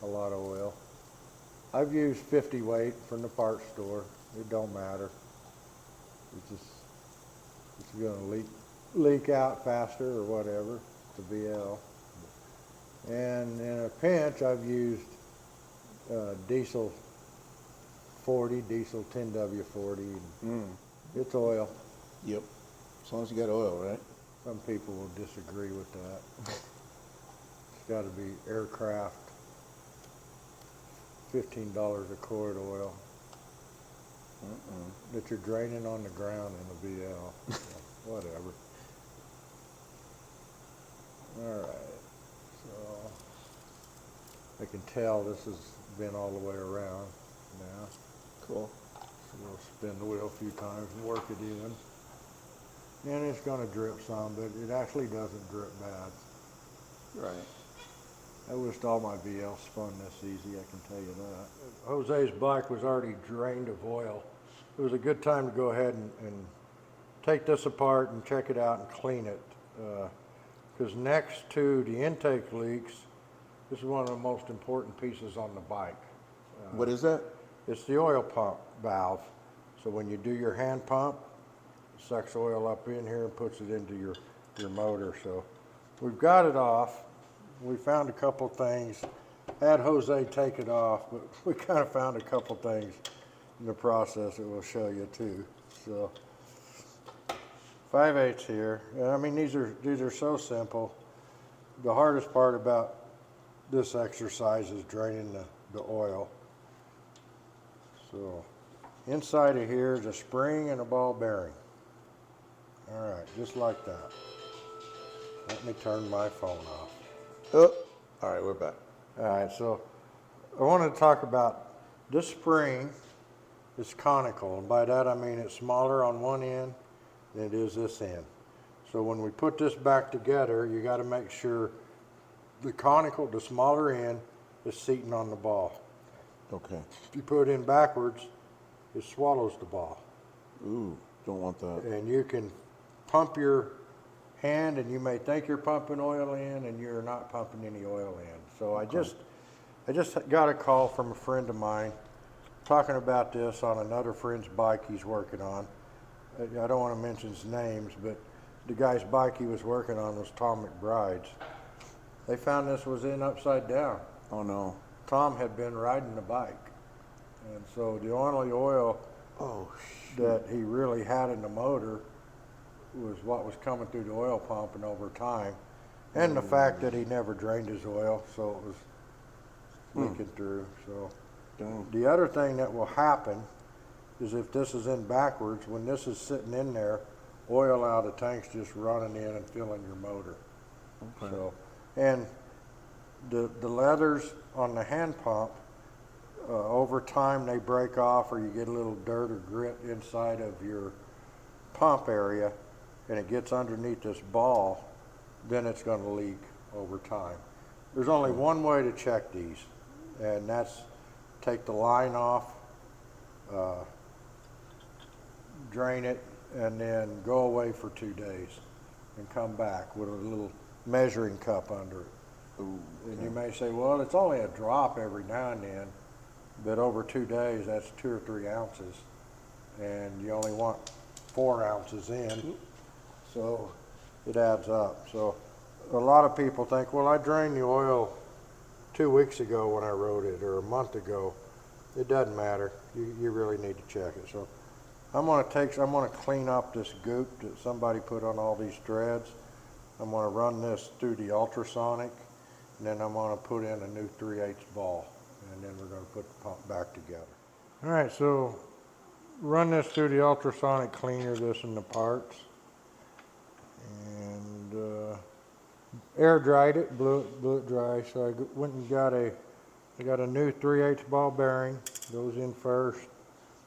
a lot of oil. I've used 50 weight from the parts store. It don't matter. It's going to leak out faster or whatever, the VL. And in a pinch, I've used diesel 40, diesel 10W40. It's oil. Yep. As long as you got oil, right? Some people will disagree with that. It's got to be aircraft, $15 a quart oil that you're draining on the ground in a VL. So, whatever. All right. So I can tell this has been all the way around now. Cool. So we'll spin the wheel a few times and work it in. And it's going to drip some, but it actually doesn't drip bad. Right. I wished all my VLs spun this easy, I can tell you that. Jose's bike was already drained of oil. It was a good time to go ahead and take this apart and check it out and clean it. Because next to the intake leaks, this is one of the most important pieces on the bike. What is that? It's the oil pump valve. So when you do your hand pump, it sucks oil up in here and puts it into your motor. So we've got it off. We found a couple things. Had Jose take it off, but we kind of found a couple things in the process that we'll show you too. So 5/8 here. And I mean, these are so simple. The hardest part about this exercise is draining the oil. So inside of here is a spring and a ball bearing. All right, just like that. Let me turn my phone off. Oh, all right, we're back. All right, so I wanted to talk about this spring is conical, and by that I mean it's smaller on one end than it is this end. So when we put this back together, you got to make sure the conical, the smaller end, is seating on the ball. Okay. If you put it in backwards, it swallows the ball. Ooh, don't want that. And you can pump your hand, and you may think you're pumping oil in, and you're not pumping any oil in. So I just got a call from a friend of mine talking about this on another friend's bike he's working on. I don't want to mention his names, but the guy's bike he was working on was Tom McBride's. They found this was in upside down. Oh no. Tom had been riding the bike, and so the only oil that he really had in the motor was what was coming through the oil pump, and over time, and the fact that he never drained his oil, so it was leaking through. So the other thing that will happen is if this is in backwards, when this is sitting in there, oil out of the tank's just running in and filling your motor. Okay. So, and the leathers on the hand pump, over time they break off, or you get a little dirt or grit inside of your pump area, and it gets underneath this ball, then it's going to leak over time. There's only one way to check these, and that's take the line off, drain it, and then go away for 2 days and come back with a little measuring cup under it. Ooh, And you may say, well, it's only a drop every now and then, but over 2 days, that's 2 or 3 ounces, and you only want 4 ounces in, so it adds up. So a lot of people think, well, I drained the oil 2 weeks ago when I rode it, or a month ago. It doesn't matter. You really need to check it. So I'm gonna clean up this goop that somebody put on all these threads. I'm gonna run this through the ultrasonic, and then I'm gonna put in a new 3/8 ball, and then we're gonna put the pump back together. All right, so run this through the ultrasonic cleaner, this and the parts, and air dried it, blew it dry. So I went and got a new 3/8 ball bearing. Goes in first.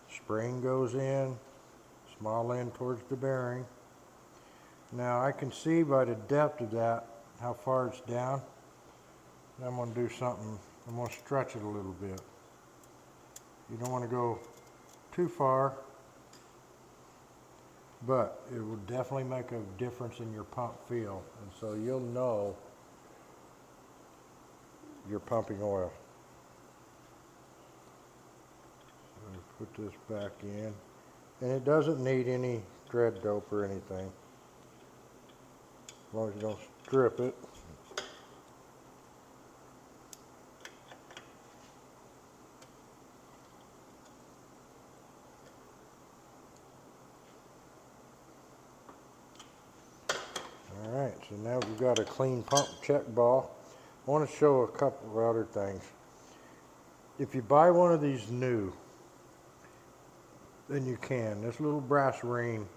Spring goes in. Small end towards the bearing. Now I can see by the depth of that how far it's down. And I'm going to do something. I'm going to stretch it a little bit. You don't want to go too far, but it will definitely make a difference in your pump feel, and so you'll know you're pumping oil. So put this back in, and it doesn't need any thread dope or anything, as long as you don't strip it. Alright, so now we've got a clean pump check ball. I want to show a couple of other things. If you buy one of these new, then you can. This little brass ring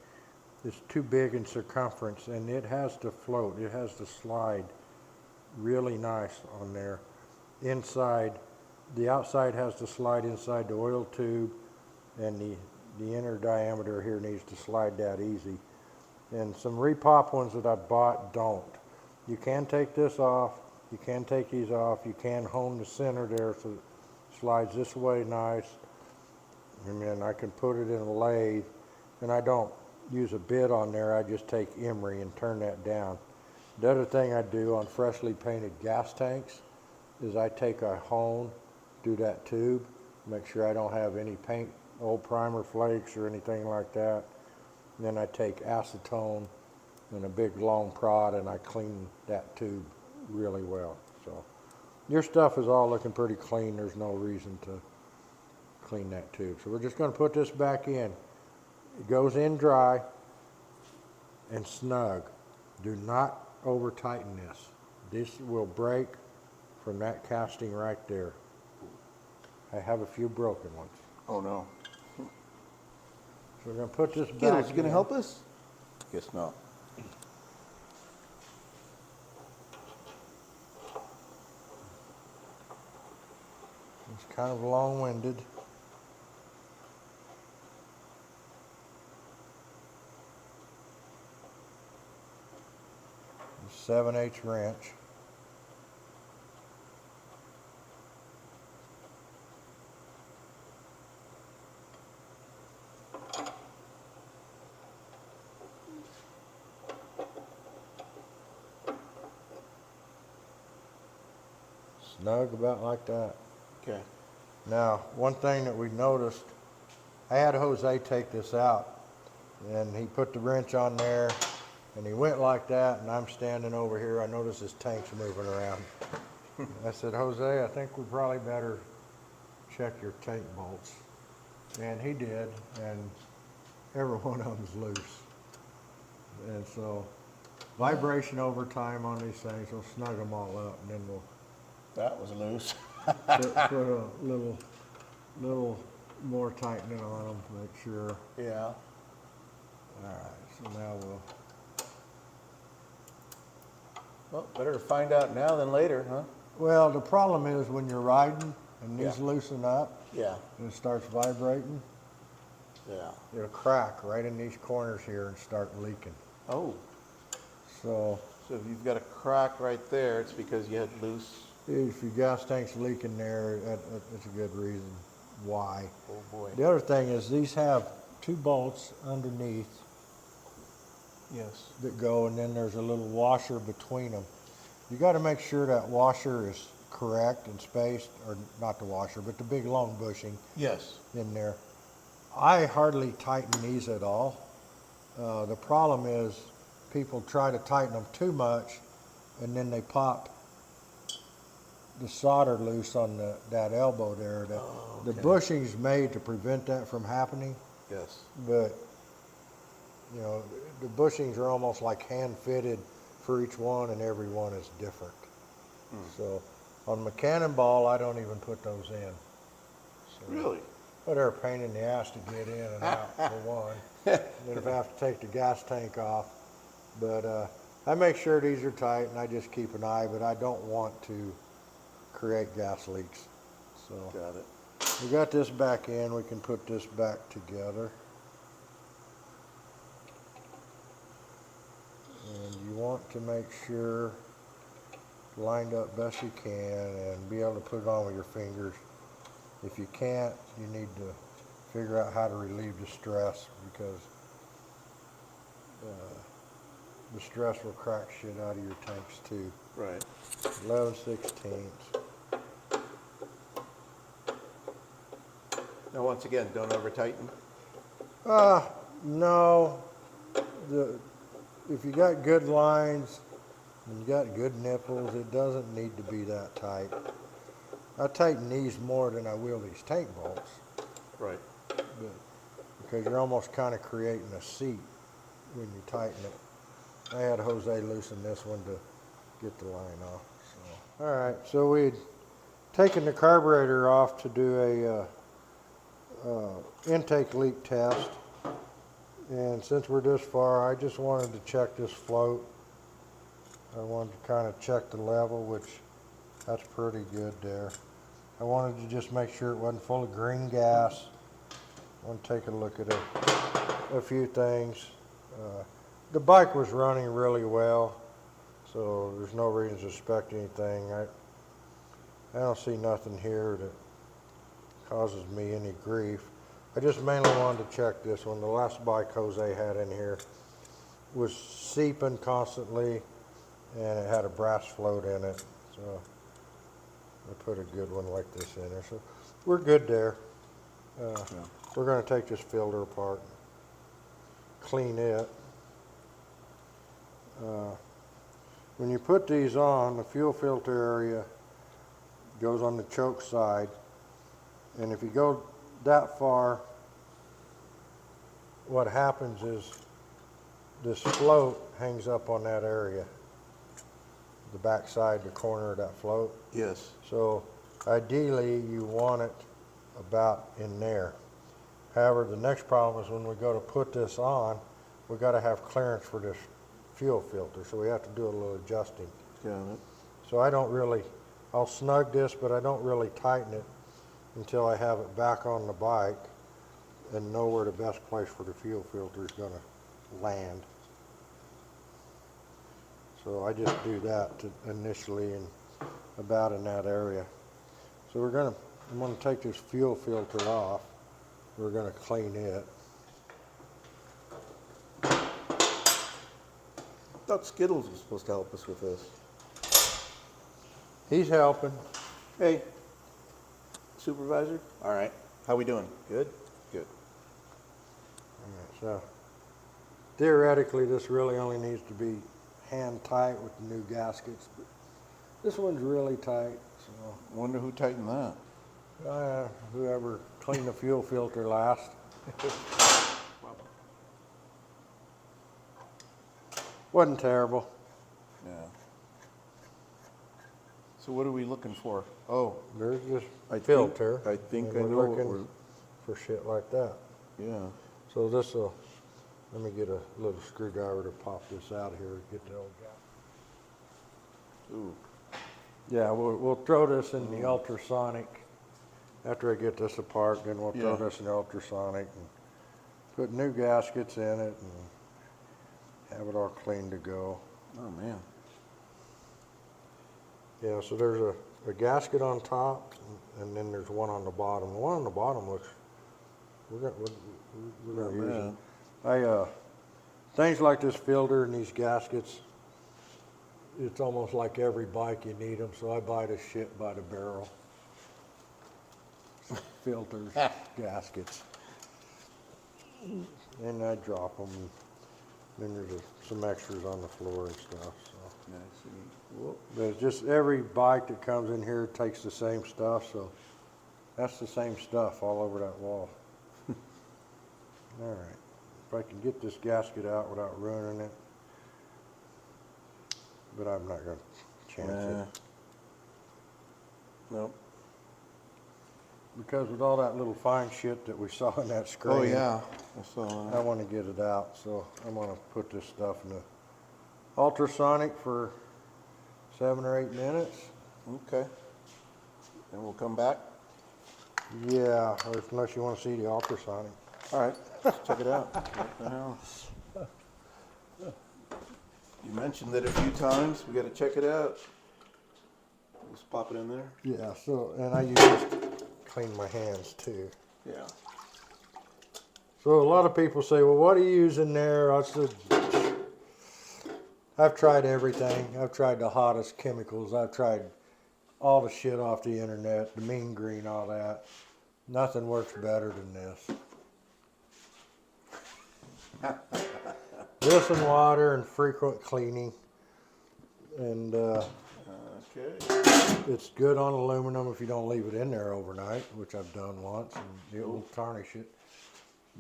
is too big in circumference, and it has to float. It has to slide really nice on there. Inside, the outside has to slide inside the oil tube, and the inner diameter here needs to slide that easy. And some repop ones that I bought don't. You can take this off, you can take these off, you can hone the center there so it slides this way nice. And then I can put it in a lathe, and I don't use a bit on there, I just take emery and turn that down. The other thing I do on freshly painted gas tanks is I take a hone through that tube, make sure I don't have any paint, old primer flakes or anything like that. And then I take acetone and a big long prod, and I clean that tube really well. So your stuff is all looking pretty clean. There's no reason to clean that tube. So we're just going to put this back in. It goes in dry, and snug. Do not over tighten this. This will break from that casting right there. I have a few broken ones. Oh no. So we're gonna put this back Skittles, you gonna in. help us? Guess not. It's kind of long-winded. 7/8 wrench. Snug about like that. Okay. Now, one thing that we noticed, I had Jose take this out, and he put the wrench on there, and he went like that, and I'm standing over here. I noticed his tank's moving around. I said, Jose, I think we probably better check your tank bolts. And he did, and every one of them's loose. And so, vibration over time on these things, we'll snug them all up, and then we'll That was loose. put a little more tightening on them to make sure. Yeah. All right, so now we'll, Well, better to find out now than later, huh? well, the problem is when you're riding and these Yeah. loosen up Yeah. and it starts vibrating, Yeah. it'll crack right in these corners here and start leaking. Oh, So so if you've got a crack right there, it's because you had loose. if your gas tank's leaking there, that's a good reason why. Oh boy. The other thing is these have two bolts underneath Yes. that go, and then there's a little washer between them. You got to make sure that washer is correct and spaced, or not the washer, but the big long bushing Yes. in there. I hardly tighten these at all. The problem is people try to tighten them too much, and then they pop the solder loose on that elbow there. The bushing's made to prevent that from happening, Yes. but you know, the bushings are almost like hand fitted for each one, and every one is different. So on the cannonball, I don't even put those in. So, Really? but they're a pain in the ass to get in and out for one. And then if I have to take the gas tank off, but I make sure these are tight, and I just keep an eye, but I don't want to create gas leaks. So Got it. we got this back in. We can put this back together. And you want to make sure lined up best you can and be able to put it on with your fingers. If you can't, you need to figure out how to relieve the stress, because the stress will crack shit out of your tanks too. Right. 11/16. Now, once again, don't over tighten. No. If you got good lines and you got good nipples, it doesn't need to be that tight. I tighten these more than I will these tank bolts, Right. because you're almost kind of creating a seat when you tighten it. I had Jose loosen this one to get the line off. So. All right, so we'd taken the carburetor off to do a intake leak test. And since we're this far, I just wanted to check this float. I wanted to kind of check the level, which that's pretty good there. I wanted to just make sure it wasn't full of green gas. I want to take a look at a few things. The bike was running really well, so there's no reason to suspect anything. I don't see nothing here that causes me any grief. I just mainly wanted to check this one. The last bike Jose had in here was seeping constantly, and it had a brass float in it. So I put a good one like this in there. So we're good there. We're going to take this filter apart, clean it. When you put these on, the fuel filter area goes on the choke side, and if you go that far, what happens is this float hangs up on that area, the backside, the corner of that float. Yes. So ideally, you want it about in there. However, the next problem is when we go to put this on, we got to have clearance for this fuel filter, so we have to do a little adjusting. Got it. So I don't really, I'll snug this, but I don't really tighten it until I have it back on the bike and know where the best place for the fuel filter is going to land. So I just do that initially and about in that area. So I'm going to take this fuel filter off. We're going to clean it. I thought Skittles was supposed to help us with this. He's helping. Hey, supervisor. All right. How we doing? Good? Good. All right, so theoretically, this really only needs to be hand tight with the new gaskets, but this one's really tight. So Wonder who tightened that. whoever cleaned the fuel filter last. Wasn't terrible. Yeah. So what are we looking for? Oh, There's this I filter. I think and I we're know what looking we're. for shit like that. Yeah. So this will, let me get a little screwdriver to pop this out of here and get the old guy. Ooh. Yeah, we'll throw this in the ultrasonic. After I get this apart, then we'll throw Yeah. this in the ultrasonic and put new gaskets in it and have it all clean to go. Oh man. Yeah, so there's a gasket on top and then there's one on the bottom. The one on the bottom looks, we're gonna use it. Man. Things like this filter and these gaskets, it's almost like every bike you need them, so I buy this shit by the barrel. Filters, gaskets. And I drop them. Then there's some extras on the floor and stuff, so. Yeah, I see. Whoop. But it's just every bike that comes in here takes the same stuff, so that's the same stuff all over that wall. All right, if I can get this gasket out without ruining it, but I'm not gonna chance it. Nope. Because with all that little fine shit that we saw in that screen. Oh yeah. I saw I that. wanna get it out, so I'm gonna put this stuff in the ultrasonic for 7 or 8 minutes. Okay. And we'll come back. Yeah, or unless you wanna see the ultrasonic. All right. Let's check it out. What the hell? You mentioned it a few times. We got to check it out. Just pop it in there. Yeah, so, and I use this to clean my hands too. Yeah. So a lot of people say, well, what do you use in there? I said, I've tried everything. I've tried the hottest chemicals. I've tried all the shit off the internet, the mean green, all that. Nothing works better than this. This and water and frequent cleaning. And Okay. it's good on aluminum if you don't leave it in there overnight, which I've done once, and it will tarnish it.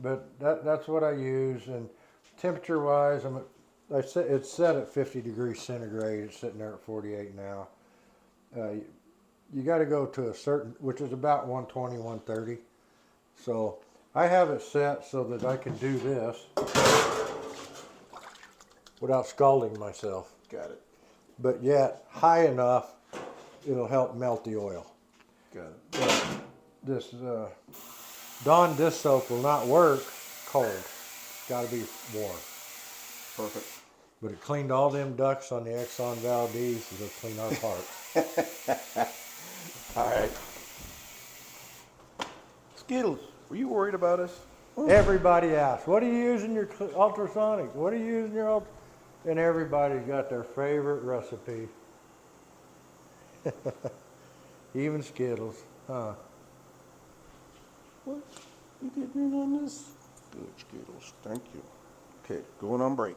But that's what I use. And temperature-wise, it's set at 50 degrees centigrade. It's sitting there at 48 now. You got to go to a certain, which is about 120, 130. So I have it set so that I can do this without scalding myself. Got it. But yet high enough, it'll help melt the oil. Got it. This Dawn dish soap will not work cold. It's got to be warm. Perfect. But it cleaned all them ducts on the Exxon Valdez. It'll clean our parts. All right. Skittles, were you worried about us? Everybody asks, what do you use in your ultrasonic? What do you use in your And everybody's got their favorite recipe. Even Skittles, huh? What? You did me on this? Good, Skittles. Thank you. Okay, going on break.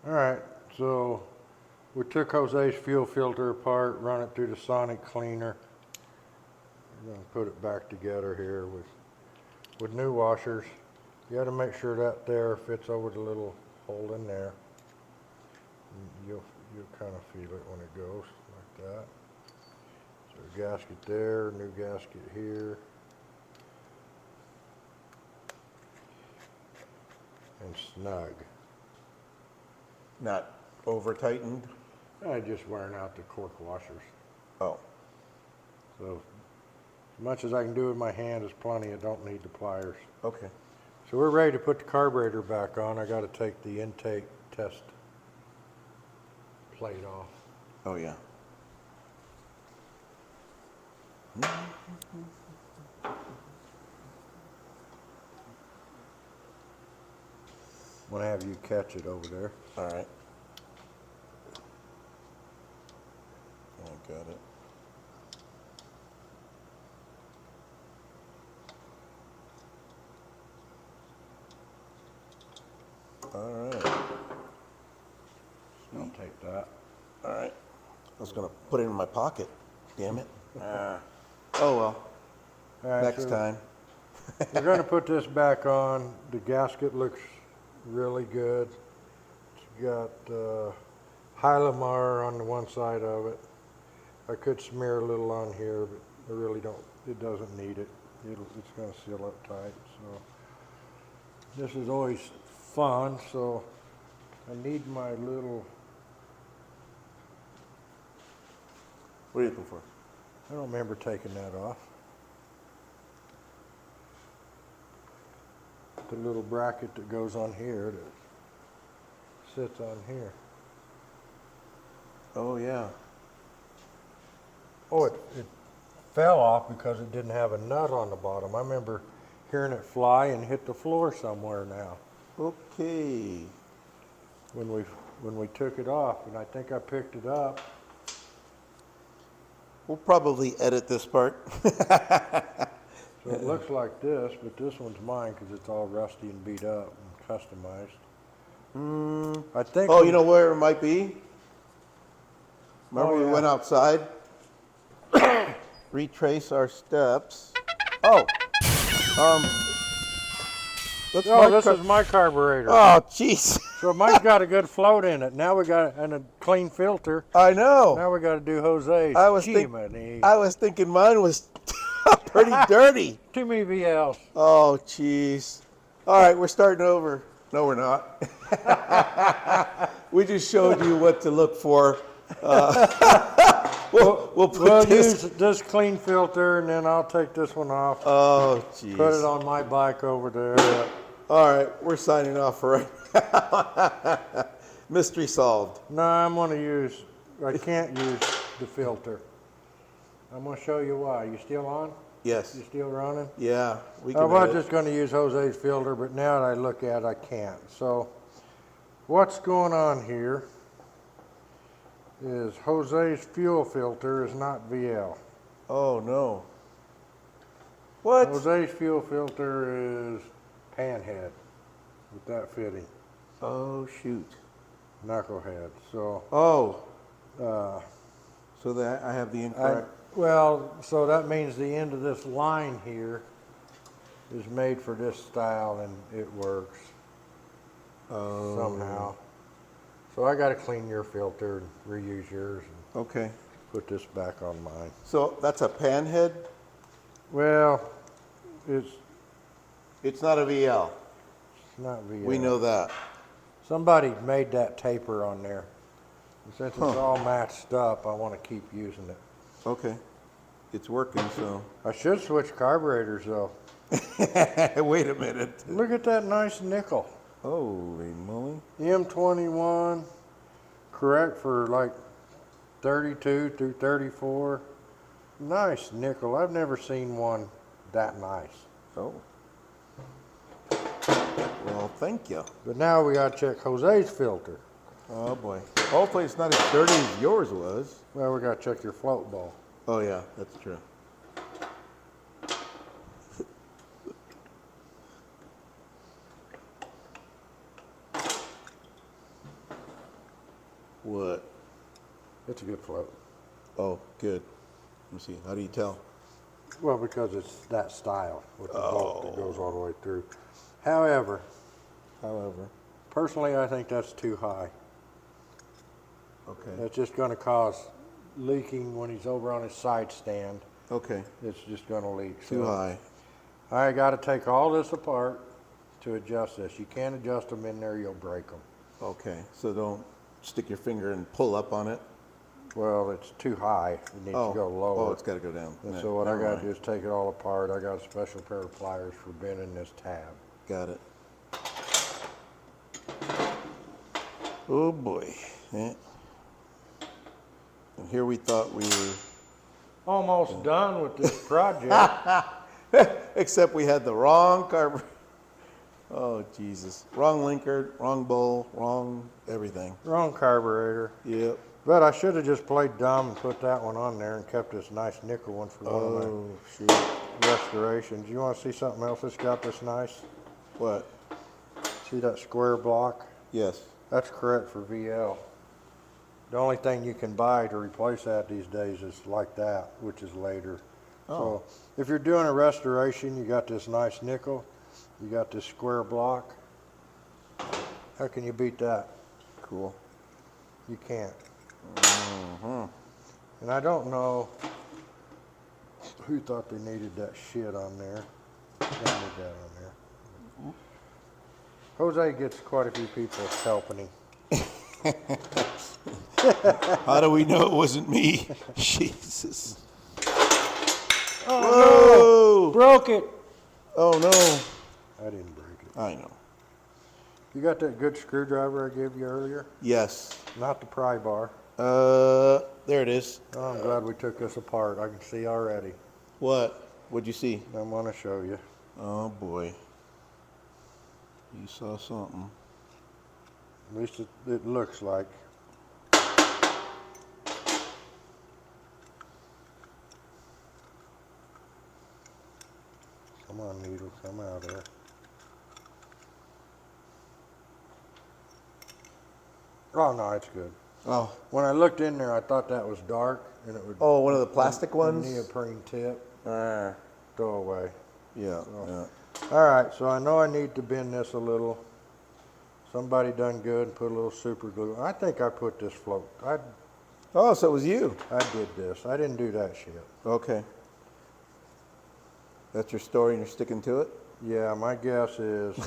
All right, so we took Jose's fuel filter apart, run it through the sonic cleaner. We're gonna put it back together here with new washers. You gotta make sure that there fits over the little hole in there. And you'll kind of feel it when it goes like that. So gasket there, new gasket here. And snug. Not over tightened? Just wearing out the cork washers. Oh, So as much as I can do with my hand is plenty. I don't need the pliers. okay. So we're ready to put the carburetor back on. I got to take the intake test plate off. Oh, yeah. I'm gonna have you catch it over there. All right. I got it. All right. I'll take that. All right. I was going to put it in my pocket. Damn it. Oh, well. All right, Next so time. we're gonna put this back on. The gasket looks really good. It's got Hylamar on the one side of it. I could smear a little on here, but I really don't. It doesn't need it. It's gonna seal up tight. So this is always fun. So I need my little. What are you looking for? I don't remember taking that off. The little bracket that goes on here that sits on here. Oh, yeah. Oh, it fell off because it didn't have a nut on the bottom. I remember hearing it fly and hit the floor somewhere now Okay. when we took it off, and I think I picked it up. We'll probably edit this part. So it looks like this, but this one's mine because it's all rusty and beat up and customized. I think. Oh, you know where it might be? Remember Oh, we yeah. went outside? Retrace our steps. Oh. That's Oh, my this car- is my carburetor. Oh, jeez. So mine's got a good float in it. Now we got and a clean filter. I know. Now we got to do Jose's. I was thinking mine was pretty dirty. Too many VLs. Oh, jeez. All right, we're starting over. No, we're not. We just showed you what to look for. We'll put We'll this. use this clean filter, and then I'll take this one off. Oh, jeez. Put it on my bike over there. All right, we're signing off for right now. Mystery solved. No, I can't use the filter. I'm going to show you why. You still on? Yes. You still running? Yeah, we I can. was edit. just going to use Jose's filter, but now that I look at it, I can't. So what's going on here is Jose's fuel filter is not VL. Oh no. What? Jose's fuel filter is panhead with that fitting, Oh shoot. knucklehead. So, Oh. uh, So that I have the incorrect. so that means the end of this line here is made for this style, and it works somehow. So I got to clean your filter and reuse yours and Okay. put this back on mine. So that's a panhead. Well, it's It's not a VL. not VL. We know that. Somebody made that taper on there. And since it's all matched up, I want to keep using it. Okay. It's working. So. I should switch carburetors though. Wait a minute. Look at that nice nickel. Holy moly. M21, correct for like 32 through 34. Nice nickel. I've never seen one that nice. Oh. Well, thank you. But now we got to check Jose's filter. Oh boy. Hopefully it's not as dirty as yours was. Well, we got to check your float ball. Oh yeah, that's true. What? It's a good float. Oh, good. Let me see. How do you tell? Well, because it's that style with the bolt that goes all the way through. However, Personally, I think that's too high. Okay. That's just going to cause leaking when he's over on his side stand. Okay. It's just going to leak. Too high. I got to take all this apart to adjust this. You can't adjust them in there, you'll break them. Okay. So don't stick your finger and pull up on it. Well, it's too high. It needs to go lower. Oh, it's got to go down. And so what I got to do is take it all apart. I got a special pair of pliers for bending this tab. Got it. Oh boy. Yeah. And here we thought we were Almost done with this project. except we had the wrong carburetor. Oh Jesus. Wrong linker, wrong bowl, wrong everything. Wrong carburetor. Yep. But I should have just played dumb and put that one on there and kept this nice nickel one for one of Oh shoot. my restorations. You want to see something else that's got this nice? What? See that square block? Yes. That's correct for VL. The only thing you can buy to replace that these days is like that, which is later. Oh. So if you're doing a restoration, you got this nice nickel, you got this square block. How can you beat that? Cool. You can't. Mm-hmm. And I don't know who thought they needed that shit on there. Don't need that on there. Jose gets quite a few people helping him. How do we know it wasn't me? Jesus. Oh, Whoa! no! Broke it! Oh no. I didn't break it. I know. You got that good screwdriver I gave you earlier? Yes. Not the pry bar. There it is. Oh, I'm glad we took this apart. I can see already. What? What'd you see? I want to show you. Oh boy. You saw something. At least it looks like. Come on, needle, come out there. Oh, no, it's good. Oh. When I looked in there, I thought that was dark, and it would. Oh, one of the plastic a ones? neoprene tip. Ah. Throw away. Yeah. So. Yeah. All right, so I know I need to bend this a little. Somebody done good and put a little super glue. I think I put this float. Oh, so it was you. I did this. I didn't do that shit. Okay. That's your story and you're sticking to it? Yeah, my guess is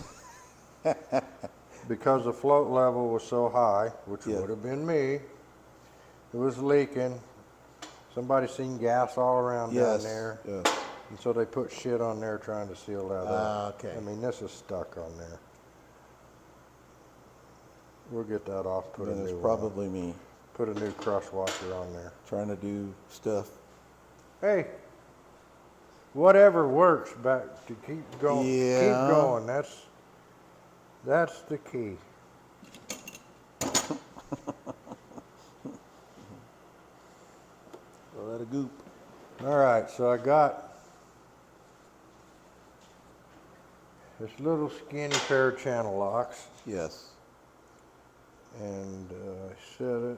because the float level was so high, which would have been me, it was leaking. Somebody seen gas all around down there. Yes. And so they put shit on there trying to seal that up. Okay. I mean, this is stuck on there. We'll get that off, put a Then new it's one probably me on. Put a new crush washer on there. trying to do stuff. Hey, whatever works back to keep going. Yeah. Keep going. That's the key. Throw that a goop. All right, so I got this little skinny pair of channel locks, Yes. and I said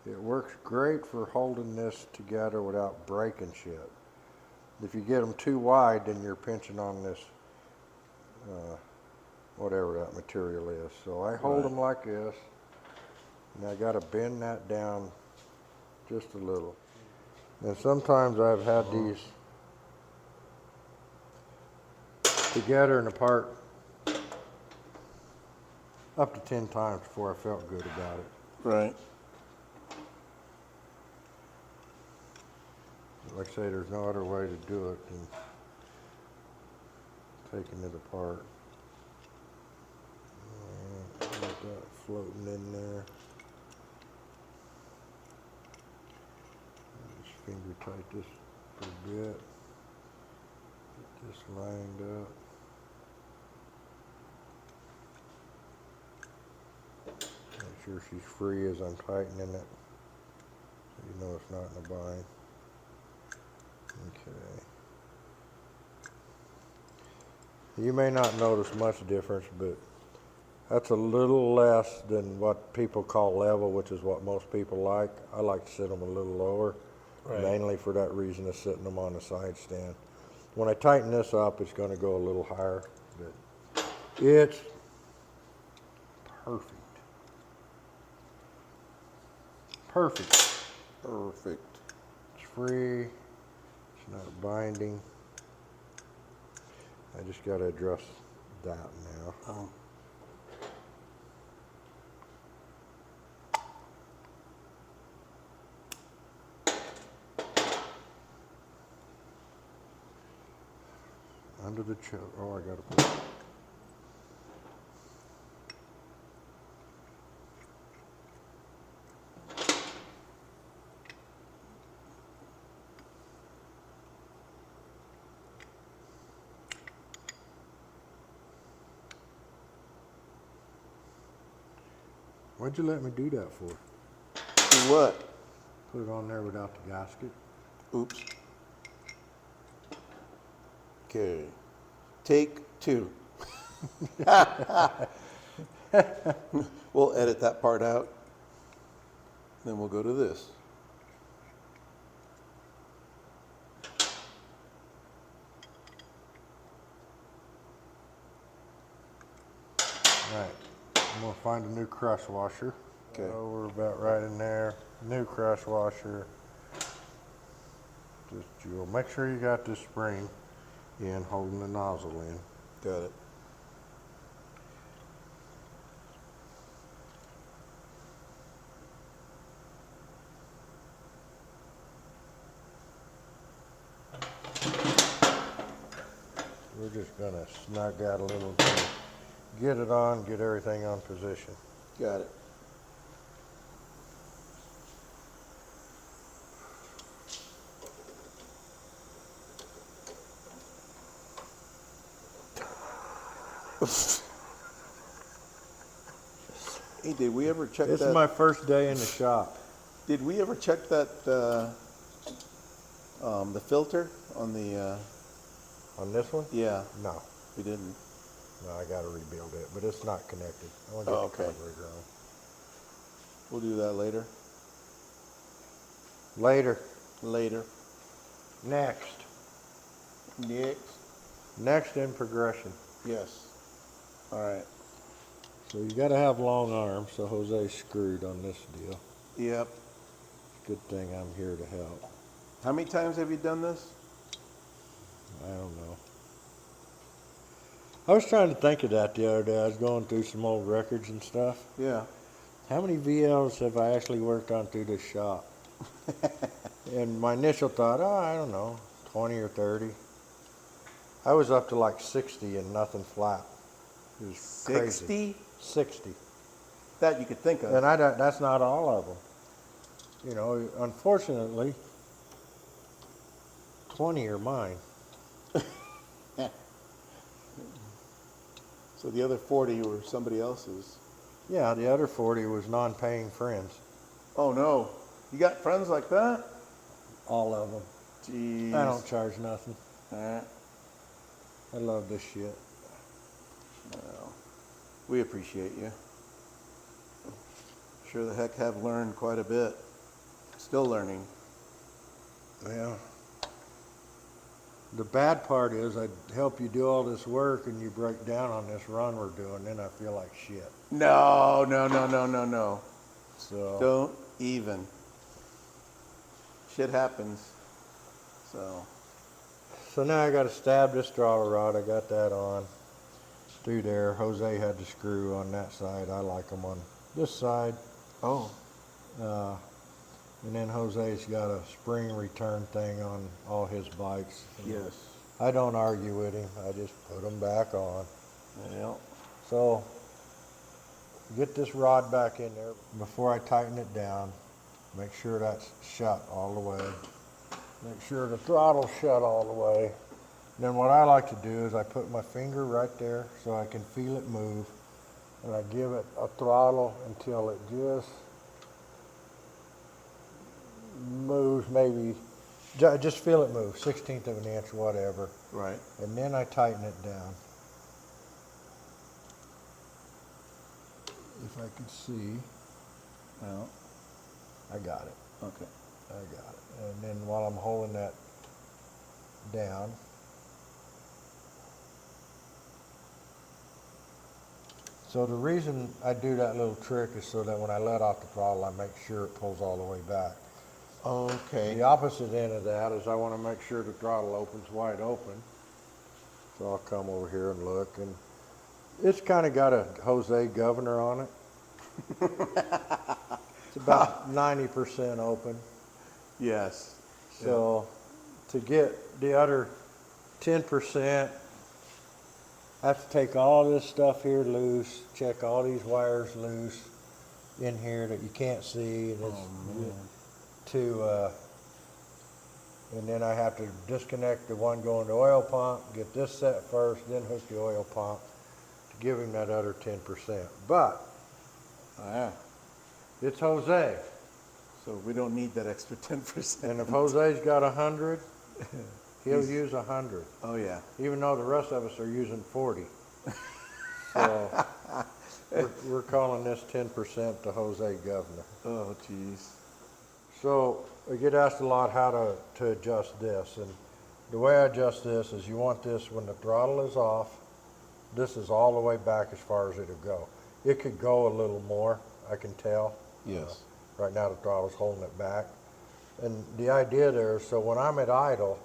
it works great for holding this together without breaking shit. If you get them too wide, then you're pinching on this, whatever that material is. So I hold them like this, and I got to bend that down just a little. And sometimes I've had these together and apart up to 10 times before I felt good about it. Right. Like I say, there's no other way to do it than taking it apart. Got that floating in there. Just finger tight this for a bit. Get this lined up. Make sure she's free as I'm tightening it, so you know it's not in a bind. Okay. You may not notice much difference, but that's a little less than what people call level, which is what most people like. I like to sit them a little lower, mainly for that reason of sitting them on the side stand. When I tighten this up, it's going to go a little higher, but it's perfect. Perfect. Perfect. It's free. It's not binding. I just got to address that now. Oh. Under the choke. Oh, I got to put it. What'd you let me do that for? Do what? Put it on there without the gasket. Oops. Okay. Take 2. We'll edit that part out. Then we'll go to this. All right. I'm going to find a new crush washer. Okay. Oh, we're about right in there. New crush washer. Just you'll make sure you got this spring in holding the nozzle in. Got it. We're just going to snug that a little bit. Get it on, get everything on position. Got it. Hey, did we ever check This that? is my first day in the shop. Did we ever check that the filter on the? On this one? Yeah, No. we didn't. No, I got to rebuild it, but it's not connected. I want to Oh, get the okay. carburetor on. We'll do that later. Later. Later. Next. Next. Next in progression. Yes. All right. So you got to have long arms, so Jose's screwed on this deal. Yep. Good thing I'm here to help. How many times have you done this? I don't know. I was trying to think of that the other day. I was going through some old records and stuff. Yeah. How many VLs have I actually worked on through this shop? And my initial thought, oh, I don't know, 20 or 30. I was up to like 60 and nothing flat. It was crazy. 60? 60. That you could think of. And that's not all of them. You know, unfortunately, 20 are mine. So the other 40 were somebody else's. Yeah, the other 40 was non-paying friends. Oh no. You got friends like that? All of them. Jeez. I don't charge nothing. Alright. I love this shit. Well, we appreciate you. Sure the heck have learned quite a bit. Still learning. Well, the bad part is I help you do all this work and you break down on this run we're doing, then I feel like shit. No. So Don't even. Shit happens. So now I got to stab this throttle rod. I got that on through there. Jose had the screw on that side. I like them on this side. oh. And then Jose's got a spring return thing on all his bikes. Yes. I don't argue with him. I just put them back on. Well. So get this rod back in there before I tighten it down. Make sure that's shut all the way. Make sure the throttle's shut all the way. Then what I like to do is I put my finger right there so I can feel it move. And I give it a throttle until it just moves, maybe, just feel it move, 1/16 of an inch, whatever. Right. And then I tighten it down. If I could see, Well. I got it. Okay. I got it. And then while I'm holding that down, So the reason I do that little trick is so that when I let off the throttle, I make sure it pulls all the way back. Okay. The opposite end of that is I want to make sure the throttle opens wide open. So I'll come over here and look, and it's kind of got a Jose governor on it. It's about 90% open. Yes. So to get the other 10%, I have to take all this stuff here loose, check all these wires loose in here that you can't see, and and then I have to disconnect the one going to the oil pump, get this set first, then hook the oil pump to give him that other 10%. But Yeah. it's Jose, So we don't need that extra 10%. and if Jose's got 100, he'll He's- use 100, Oh yeah. even though the rest of us are using 40. So we're calling this 10% the Jose governor. Oh geez. So I get asked a lot how to adjust this, and the way I adjust this is you want this when the throttle is off. This is all the way back as far as it'll go. It could go a little more, I can tell. Yes. Right now the throttle's holding it back. And the idea there is so when I'm at idle,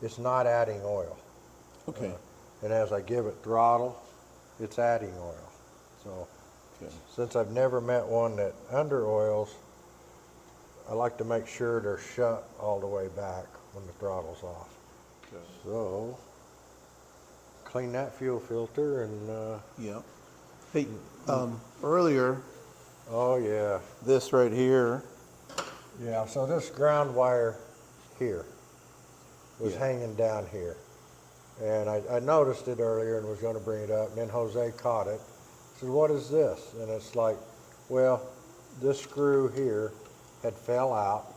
it's not adding oil. Okay. And as I give it throttle, it's adding oil. So Okay. since I've never met one that under oils, I like to make sure they're shut all the way back when the throttle's off. Okay. So clean that fuel filter and Yeah. Hey, earlier, oh yeah. this right here. Yeah, so this ground wire here was Yeah. hanging down here. And I noticed it earlier and was going to bring it up, and then Jose caught it. Said, what is this? And it's like, well, this screw here had fell out,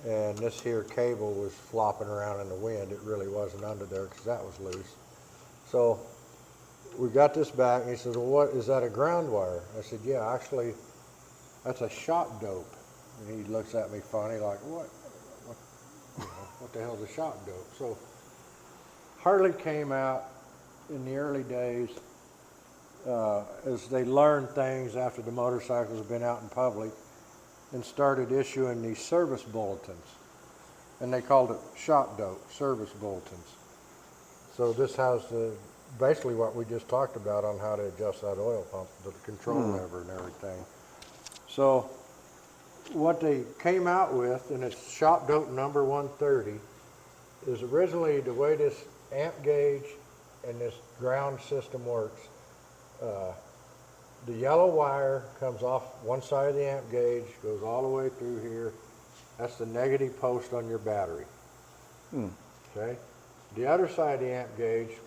and this here cable was flopping around in the wind. It really wasn't under there because that was loose. So we got this back, and he says, well, what, is that a ground wire? I said, yeah, actually, that's a shock dope. And he looks at me funny, like, what the hell's a shock dope? So Harley came out in the early days as they learned things after the motorcycles have been out in public and started issuing these service bulletins. And they called it shock dope, service bulletins. So this has basically what we just talked about on how to adjust that oil pump, the control lever and everything. So what they came out with, and it's shock dope number 130, is originally the way this amp gauge and this ground system works. The yellow wire comes off one side of the amp gauge, goes all the way through here. That's the negative post on your battery. Okay? The other side of the amp gauge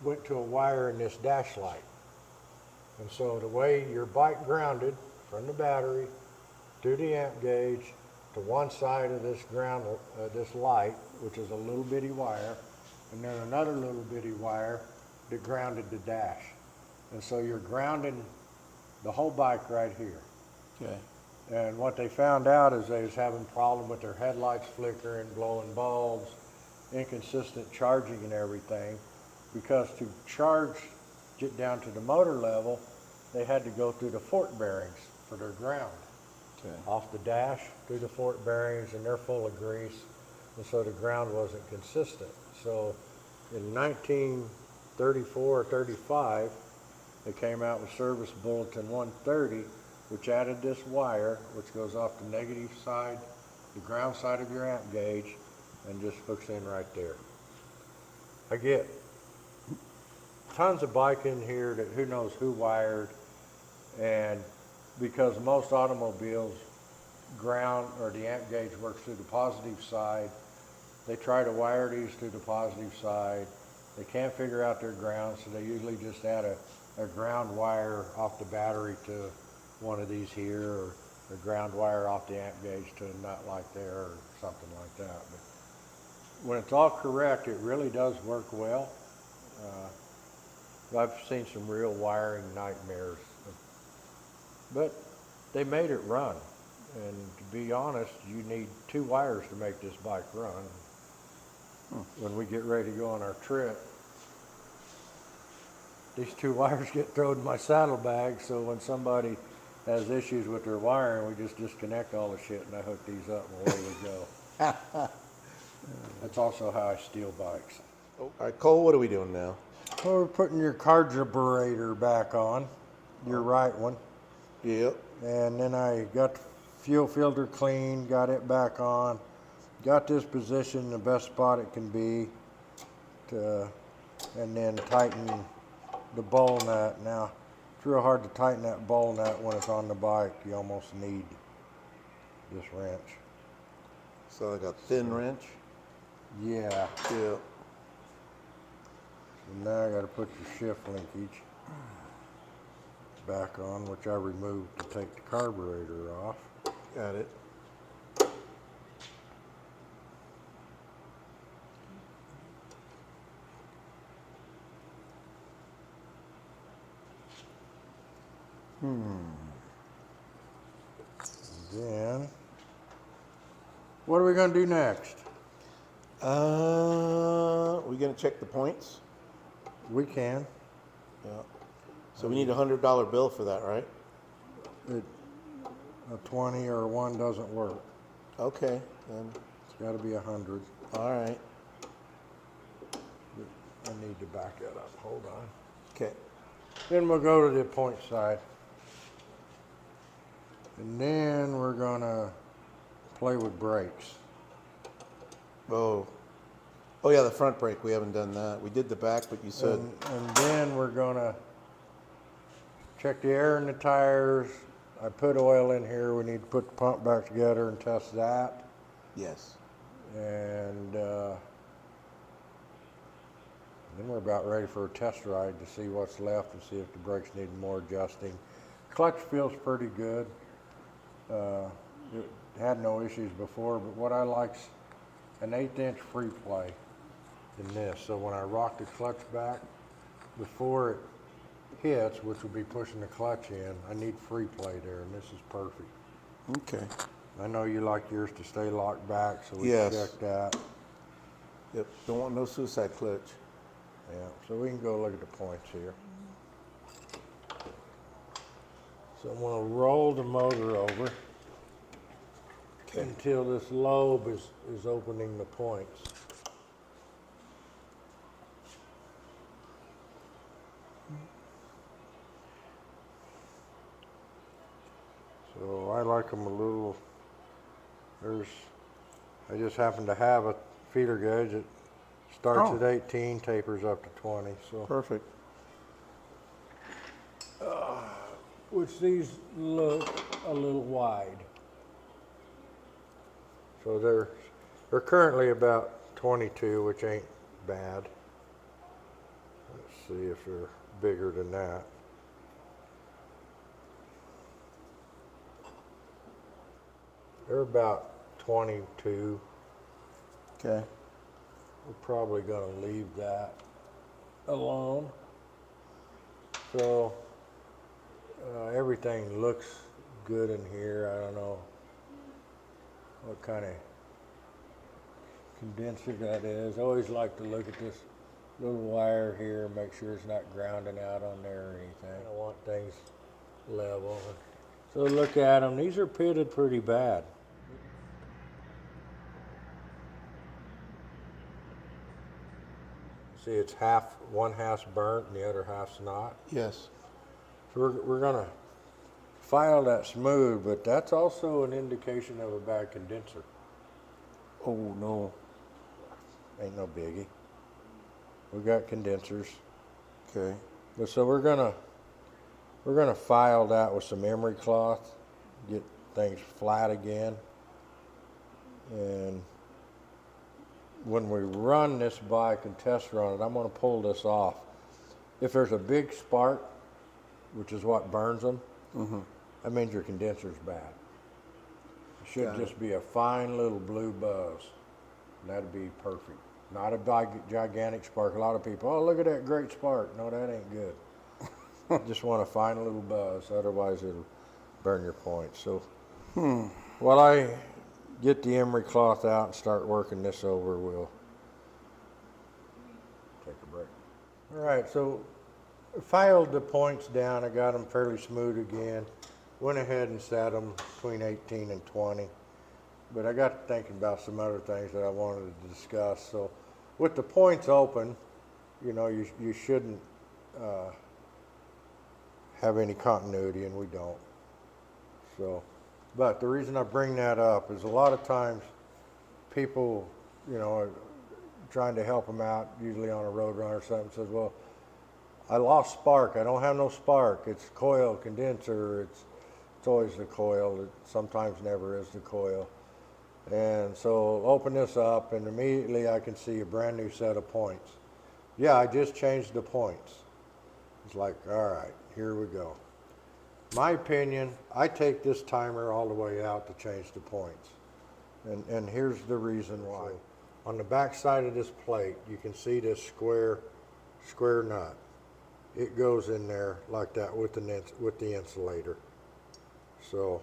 went to a wire in this dash light. And so the way your bike grounded from the battery to the amp gauge to one side of this ground, this light, which is a little bitty wire, and then another little bitty wire that grounded the dash. And so you're grounding the whole bike right here. Okay. And what they found out is they was having problem with their headlights flickering, blowing bulbs, inconsistent charging and everything, because to charge, get down to the motor level, they had to go through the fork bearings for their ground. Okay. Off the dash, through the fork bearings, and they're full of grease, and so the ground wasn't consistent. So in 1934 or 35, they came out with Service Bulletin 130, which added this wire, which goes off the negative side, the ground side of your amp gauge, and just hooks in right there. I get tons of bike in here that who knows who wired, and because most automobiles ground or the amp gauge works through the positive side, they try to wire these to the positive side. They can't figure out their ground, so they usually just add a ground wire off the battery to one of these here, or a ground wire off the amp gauge to a nut like there, or something like that. But when it's all correct, it really does work well. I've seen some real wiring nightmares, but they made it run. And to be honest, you need 2 wires to make this bike run. When we get ready to go on our trip, these two wires get thrown in my saddlebag, so when somebody has issues with their wiring, we just disconnect all the shit and I hook these up and away we go. That's also how I steal bikes. All right, Cole, what are we doing now? Well, we're putting your carburetor back on, your right one. Yep. And then I got the fuel filter clean, got it back on, got this position the best spot it can be, and then tighten the bowl nut. Now, it's real hard to tighten that bowl nut when it's on the bike. You almost need this wrench. So like a thin wrench? Yeah. Yeah. And now I got to put your shift linkage back on, which I removed to take the carburetor off. Got it. Then, what are we going to do next? We gonna check the points? We can. Yeah. So we need a $100 bill for that, right? A 20 or a 1 doesn't work. Okay, then. It's got to be 100. All right. I need to back that up. Hold on. Okay. Then we'll go to the point side. And then we're going to play with brakes. Oh. Oh yeah, the front brake. We haven't done that. We did the back, but you said. And then we're going to check the air in the tires. I put oil in here. We need to put the pump back together and test that. Yes. And then we're about ready for a test ride to see what's left and see if the brakes need more adjusting. Clutch feels pretty good. It had no issues before, but what I like's an 1/8" free play in this. So when I rock the clutch back, before it hits, which will be pushing the clutch in, I need free play there, and this is perfect. Okay. I know you like yours to stay locked back, so we Yes. check that. Yep. Don't want no suicide clutch. Yeah, so we can go look at the points here. So I'm going to roll the motor over until this lobe is opening the points. So I like them a little, I just happen to have a feeder gauge that starts at 18, tapers up to 20. So Perfect. which these look a little wide. So they're currently about 22, which ain't bad. Let's see if they're bigger than that. They're about 22. Okay. We're probably going to leave that alone. So everything looks good in here. I don't know what kind of condenser that is. I always like to look at this little wire here and make sure it's not grounding out on there or anything. I want things level. So look at them. These are pitted pretty bad. See, it's one half's burnt and the other half's not. Yes. So we're gonna file that smooth, but that's also an indication of a bad condenser. Oh no. Ain't no biggie. We got condensers. Okay. But so we're gonna file that with some emery cloth, get things flat again, and when we run this bike and test run it, I'm going to pull this off. If there's a big spark, which is what burns them, that means your condenser's bad. It should just be a fine little blue buzz. And that'd be perfect. Not a gigantic spark. A lot of people, oh, look at that great spark. No, that ain't good. Just want a fine little buzz. Otherwise, it'll burn your points. So while I get the emery cloth out and start working this over, we'll take a break. All right, so Filed the points down. I got them fairly smooth again. Went ahead and set them between 18 and 20. But I got to thinking about some other things that I wanted to discuss. So with the points open, you know, you shouldn't have any continuity, and we don't. So, but the reason I bring that up is a lot of times people, you know, are trying to help them out, usually on a road run or something, says, well, I lost spark. I don't have no spark. It's coil, condenser. It's always the coil. It sometimes never is the coil. And so open this up, and immediately I can see a brand new set of points. Yeah, I just changed the points. It's like, all right, here we go. My opinion, I take this timer all the way out to change the points. And here's the reason why. On the back side of this plate, you can see this square nut. It goes in there like that with the insulator. So,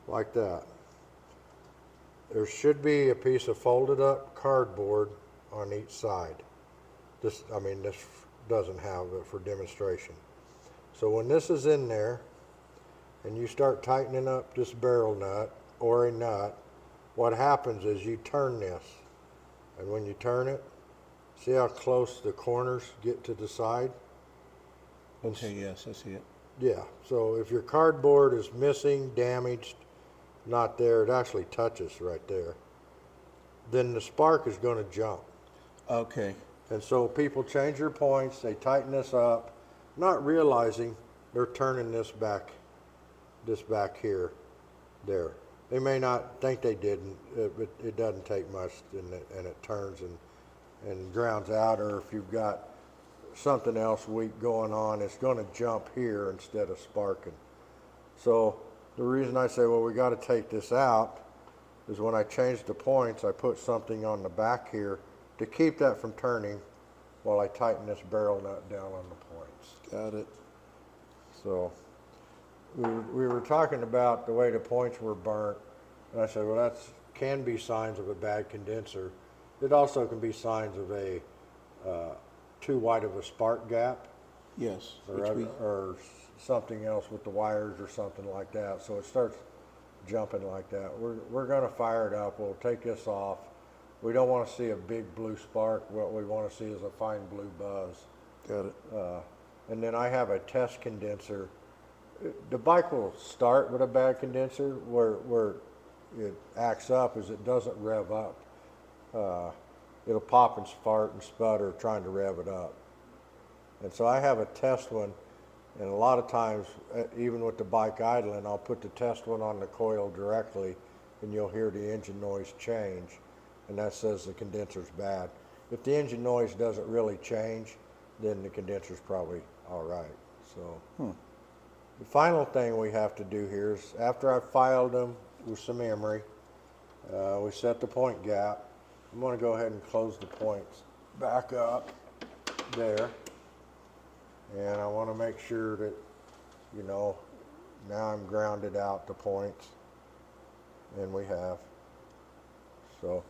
like that. There should be a piece of folded up cardboard on each side. This doesn't have it for demonstration. So when this is in there, and you start tightening up this barrel nut or a nut, what happens is you turn this. And when you turn it, see how close the corners get to the side? Okay, yes, I see it. Yeah, so if your cardboard is missing, damaged, not there, it actually touches right there, then the spark is going to jump. Okay. And so people change their points, they tighten this up, not realizing they're turning this back here, there. They may not think they didn't, but it doesn't take much, and it turns and grounds out, or if you've got something else weak going on, it's going to jump here instead of sparking. So the reason I say, well, we got to take this out is when I change the points, I put something on the back here to keep that from turning while I tighten this barrel nut down on the points. Got it. So we were talking about the way the points were burnt, and I said, well, that can be signs of a bad condenser. It also can be signs of a too wide of a spark gap. Yes. Or something else with the wires or something like that. So it starts jumping like that. We're going to fire it up. We'll take this off. We don't want to see a big blue spark. What we want to see is a fine blue buzz. Got it. And then I have a test condenser. The bike will start with a bad condenser. Where it acts up is it doesn't rev up. It'll pop and fart and sputter trying to rev it up. And so I have a test one, and a lot of times, even with the bike idling, I'll put the test one on the coil directly, and you'll hear the engine noise change, and that says the condenser's bad. If the engine noise doesn't really change, then the condenser's probably all right. So the final thing we have to do here is, after I've filed them with some emery, we set the point gap. I'm going to go ahead and close the points back up there. And I want to make sure that, you know, now I'm grounded out the points. And we have. So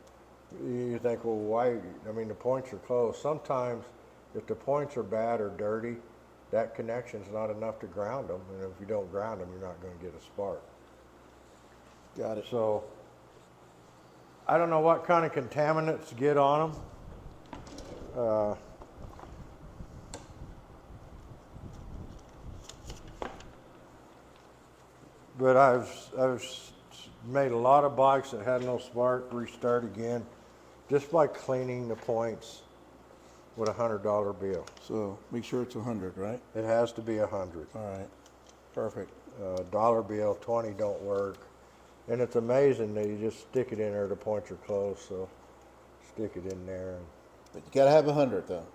you think, well, why? I mean, the points are closed. Sometimes if the points are bad or dirty, that connection's not enough to ground them. And if you don't ground them, you're not going to get a spark. Got it. So I don't know what kind of contaminants get on them. But I've made a lot of bikes that had no spark restart again just by cleaning the points with $100 bill. So make sure it's 100, right? It has to be 100. All right. Perfect. Dollar bill, 20 don't work. And it's amazing that you just stick it in there, the points are closed, so stick it in there. And But you gotta have 100 though.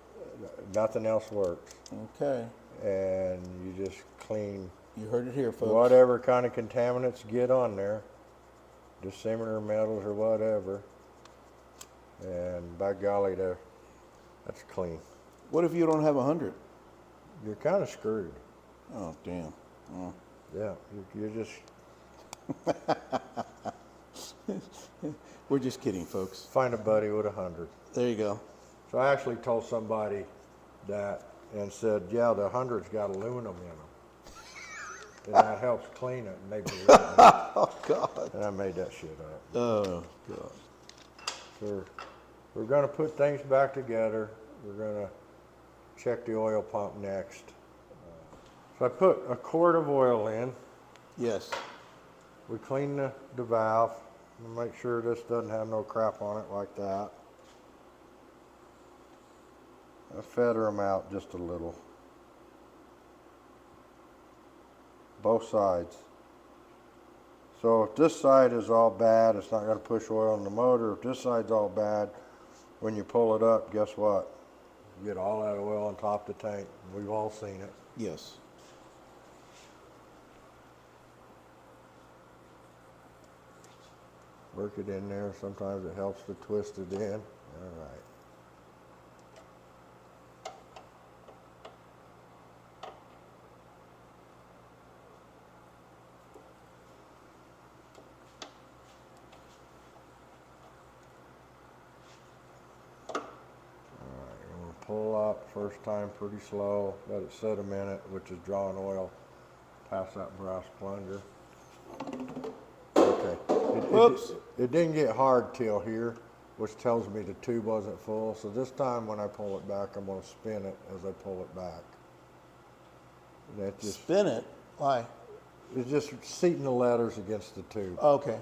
nothing else works. Okay. And you just clean You heard it here, folks. whatever kind of contaminants get on there, dissimilar metals or whatever. And by golly, that's clean. What if you don't have 100? You're kind of screwed. Oh, damn. Oh. Yeah, you're just... We're just kidding, folks. Find a buddy with 100. There you go. So I actually told somebody that and said, yeah, the 100's got aluminum in them. And that helps clean it, and they believe it. Oh, God. And I made that shit up. Oh, God. So we're gonna put things back together. We're gonna check the oil pump next. So I put a quart of oil in. Yes. We clean the valve. We'll make sure this doesn't have no crap on it like that. I feather them out just a little. Both sides. So if this side is all bad, it's not going to push oil in the motor. If this side's all bad, when you pull it up, guess what? You get all that oil on top of the tank. We've all seen it. Yes. Work it in there. Sometimes it helps to twist it in. All right. Pull up first time pretty slow, let it sit a minute, which is drawing oil past that brass plunger. Okay. Whoops. It didn't get hard till here, which tells me the tube wasn't full. So this time when I pull it back, I'm going to spin it as I pull it back. That just Spin it? Why? it's just seating the letters against the tube. Okay.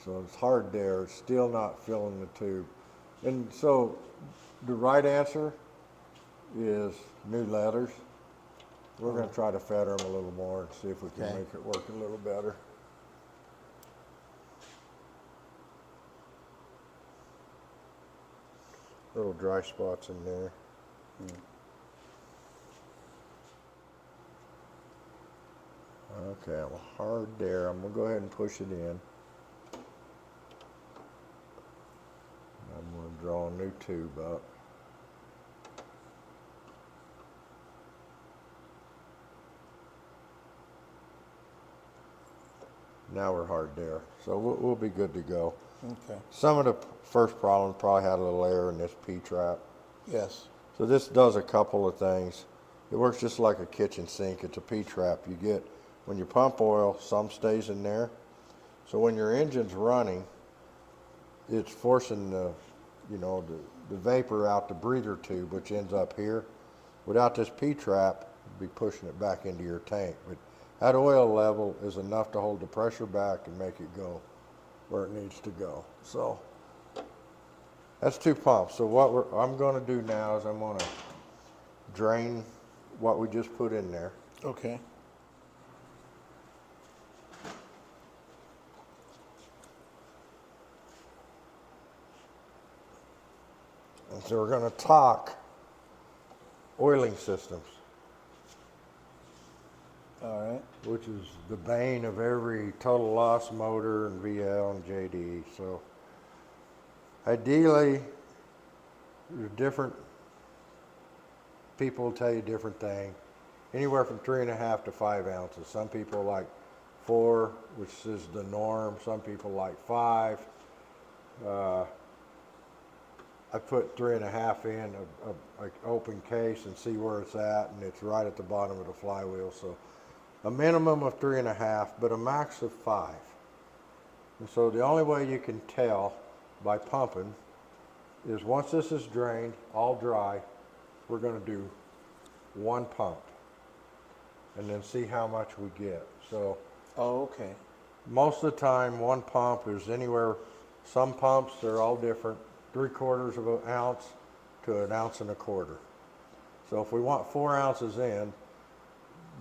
So it's hard there. It's still not filling the tube. And so the right answer is new letters. We're going to try to feather them a little more and see if we can Okay. make it work a little better. Little dry spots in there. Okay, well, hard there. I'm going to go ahead and push it in. I'm going to draw a new tube up. Now we're hard there, so we'll be good to go. Okay. Some of the first problems probably had a little error in this P-trap. Yes. So this does a couple of things. It works just like a kitchen sink. It's a P-trap. You get, when you pump oil, some stays in there. So when your engine's running, it's forcing the, the vapor out the breather tube, which ends up here. Without this P-trap, you'd be pushing it back into your tank. But that oil level is enough to hold the pressure back and make it go where it needs to go. So that's two pumps. So what I'm going to do now is I'm going to drain what we just put in there. Okay. And so we're going to talk oiling systems, All right. which is the bane of every total loss motor and VL and JD. So ideally, there's different people will tell you different thing. Anywhere from 3.5 to 5 ounces. Some people like 4, which is the norm. Some people like 5. I put 3.5 in a open case and see where it's at, and it's right at the bottom of the flywheel. So a minimum of 3.5, but a max of 5. And so the only way you can tell by pumping is once this is drained, all dry, we're going to do one pump and then see how much we get. So Oh, okay. most of the time, one pump is anywhere, some pumps, they're all different, 3/4 of an ounce to 1.25 ounces. So if we want 4 ounces in,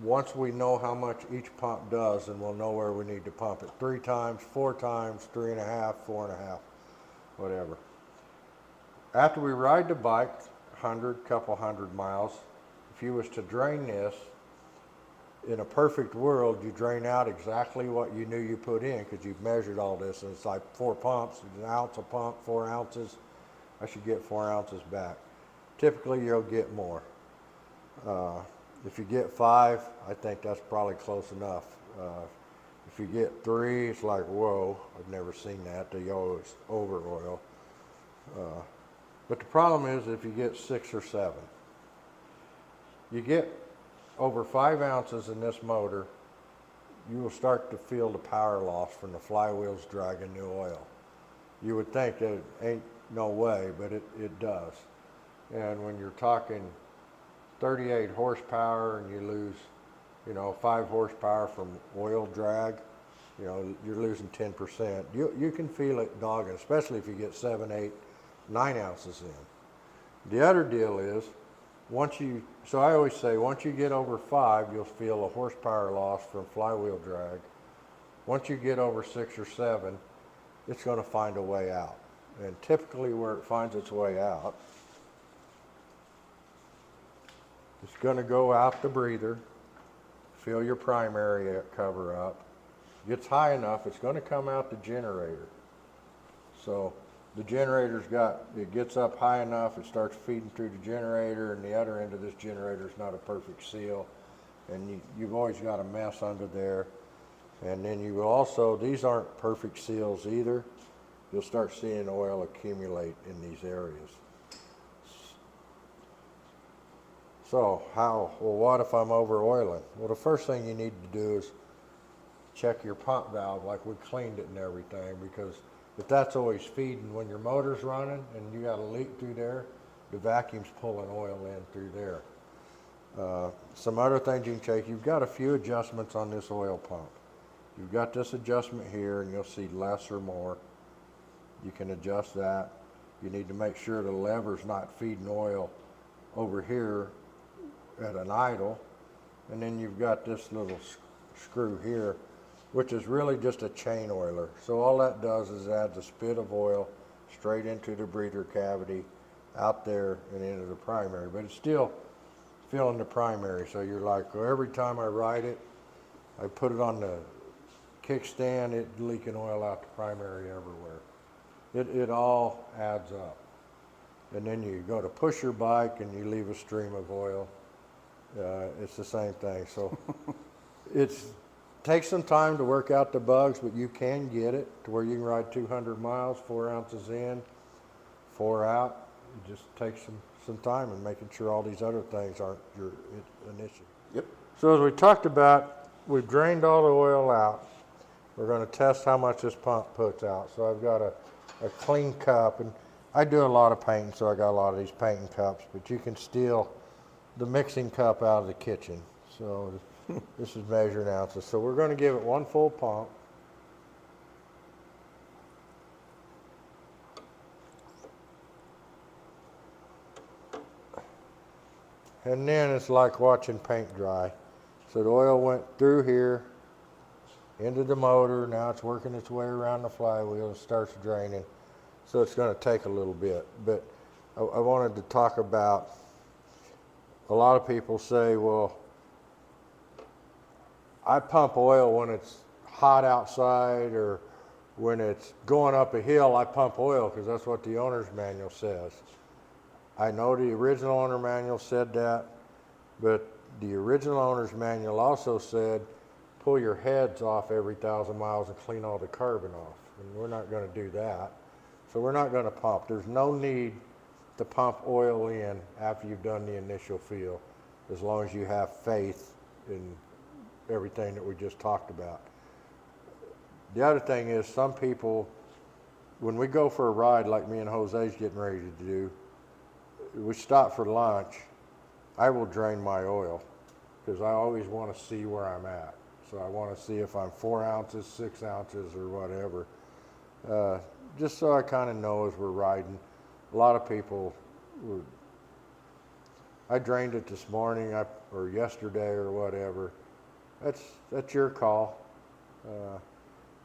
once we know how much each pump does, then we'll know where we need to pump it. 3 times, 4 times, 3.5, 4.5, whatever. After we ride the bike, couple hundred miles, if you was to drain this, in a perfect world, you drain out exactly what you knew you put in because you've measured all this, and it's like 4 pumps, 1 ounce a pump, 4 ounces. I should get 4 ounces back. Typically, you'll get more. If you get 5, I think that's probably close enough. If you get 3, it's like, whoa, I've never seen that. They always over oil. But the problem is if you get 6 or 7. You get over 5 ounces in this motor, you will start to feel the power loss from the flywheels dragging the oil. You would think that it ain't no way, but it does. And when you're talking 38 horsepower and you lose, 5 horsepower from oil drag, you're losing 10%. You can feel it dogging, especially if you get 7, 8, 9 ounces in. The other deal is, so I always say, once you get over 5, you'll feel a horsepower loss from flywheel drag. Once you get over 6 or 7, it's going to find a way out. And typically where it finds its way out, it's going to go out the breather, fill your primary cover up. Gets high enough, it's going to come out the generator. So the generator's it gets up high enough, it starts feeding through the generator, and the other end of this generator is not a perfect seal. And you've always got a mess under there. And then you will also, these aren't perfect seals either. You'll start seeing oil accumulate in these areas. So what if I'm over oiling? Well, the first thing you need to do is check your pump valve, like we cleaned it and everything, because if that's always feeding, when your motor's running and you got a leak through there, the vacuum's pulling oil in through there. Some other things you can check, you've got a few adjustments on this oil pump. You've got this adjustment here and you'll see less or more. You can adjust that. You need to make sure the lever's not feeding oil over here at an idle. And then you've got this little screw here, which is really just a chain oiler. So all that does is adds a spit of oil straight into the breather cavity, out there and into the primary. But it's still filling the primary. So you're like, well, every time I ride it, I put it on the kickstand, it's leaking oil out the primary everywhere. It all adds up. And then you go to push your bike and you leave a stream of oil. It's the same thing. So takes some time to work out the bugs, but you can get it to where you can ride 200 miles, 4 ounces in, 4 out. It just takes some time and making sure all these other things aren't an issue. Yep. So as we talked about, we've drained all the oil out. We're going to test how much this pump puts out. So I've got a clean cup, and I do a lot of painting, so I got a lot of these painting cups, but you can steal the mixing cup out of the kitchen. So this is measuring ounces. So we're going to give it 1 full pump. And then it's like watching paint dry. So the oil went through here, into the motor, now it's working its way around the flywheel and starts draining. So it's going to take a little bit. But I wanted to talk about, a lot of people say, well, I pump oil when it's hot outside, or when it's going up a hill, I pump oil because that's what the owner's manual says. I know the original owner manual said that, but the original owner's manual also said, pull your heads off every 1,000 miles and clean all the carbon off. And we're not going to do that. So we're not going to pump. There's no need to pump oil in after you've done the initial fill, as long as you have faith in everything that we just talked about. The other thing is, some people, when we go for a ride like me and Jose's getting ready to do, we stop for lunch, I will drain my oil because I always want to see where I'm at. So I want to see if I'm 4 ounces, 6 ounces, or whatever. Just so I kind of know as we're riding. A lot of people, I drained it this morning or yesterday or whatever. That's your call.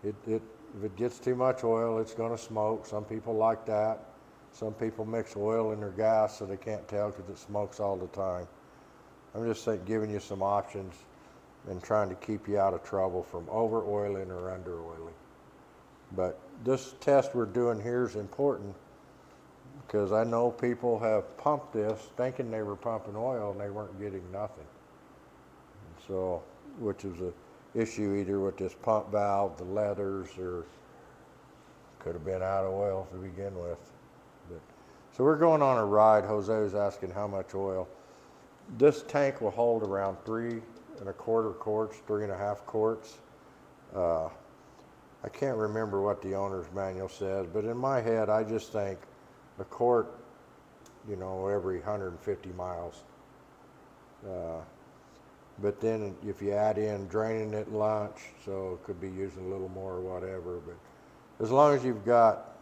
If it gets too much oil, it's going to smoke. Some people like that. Some people mix oil in their gas so they can't tell because it smokes all the time. I'm just giving you some options and trying to keep you out of trouble from over oiling or under oiling. But this test we're doing here is important because I know people have pumped this thinking they were pumping oil and they weren't getting nothing. So, which is an issue either with this pump valve, the leathers, or could have been out of oil to begin with. But So we're going on a ride. Jose was asking how much oil. This tank will hold around 3¼ quarts, 3½ quarts. I can't remember what the owner's manual says, but in my head, I just think a quart, you know, every 150 miles. But then if you add in draining at lunch, so it could be using a little more or whatever. But as long as you've got,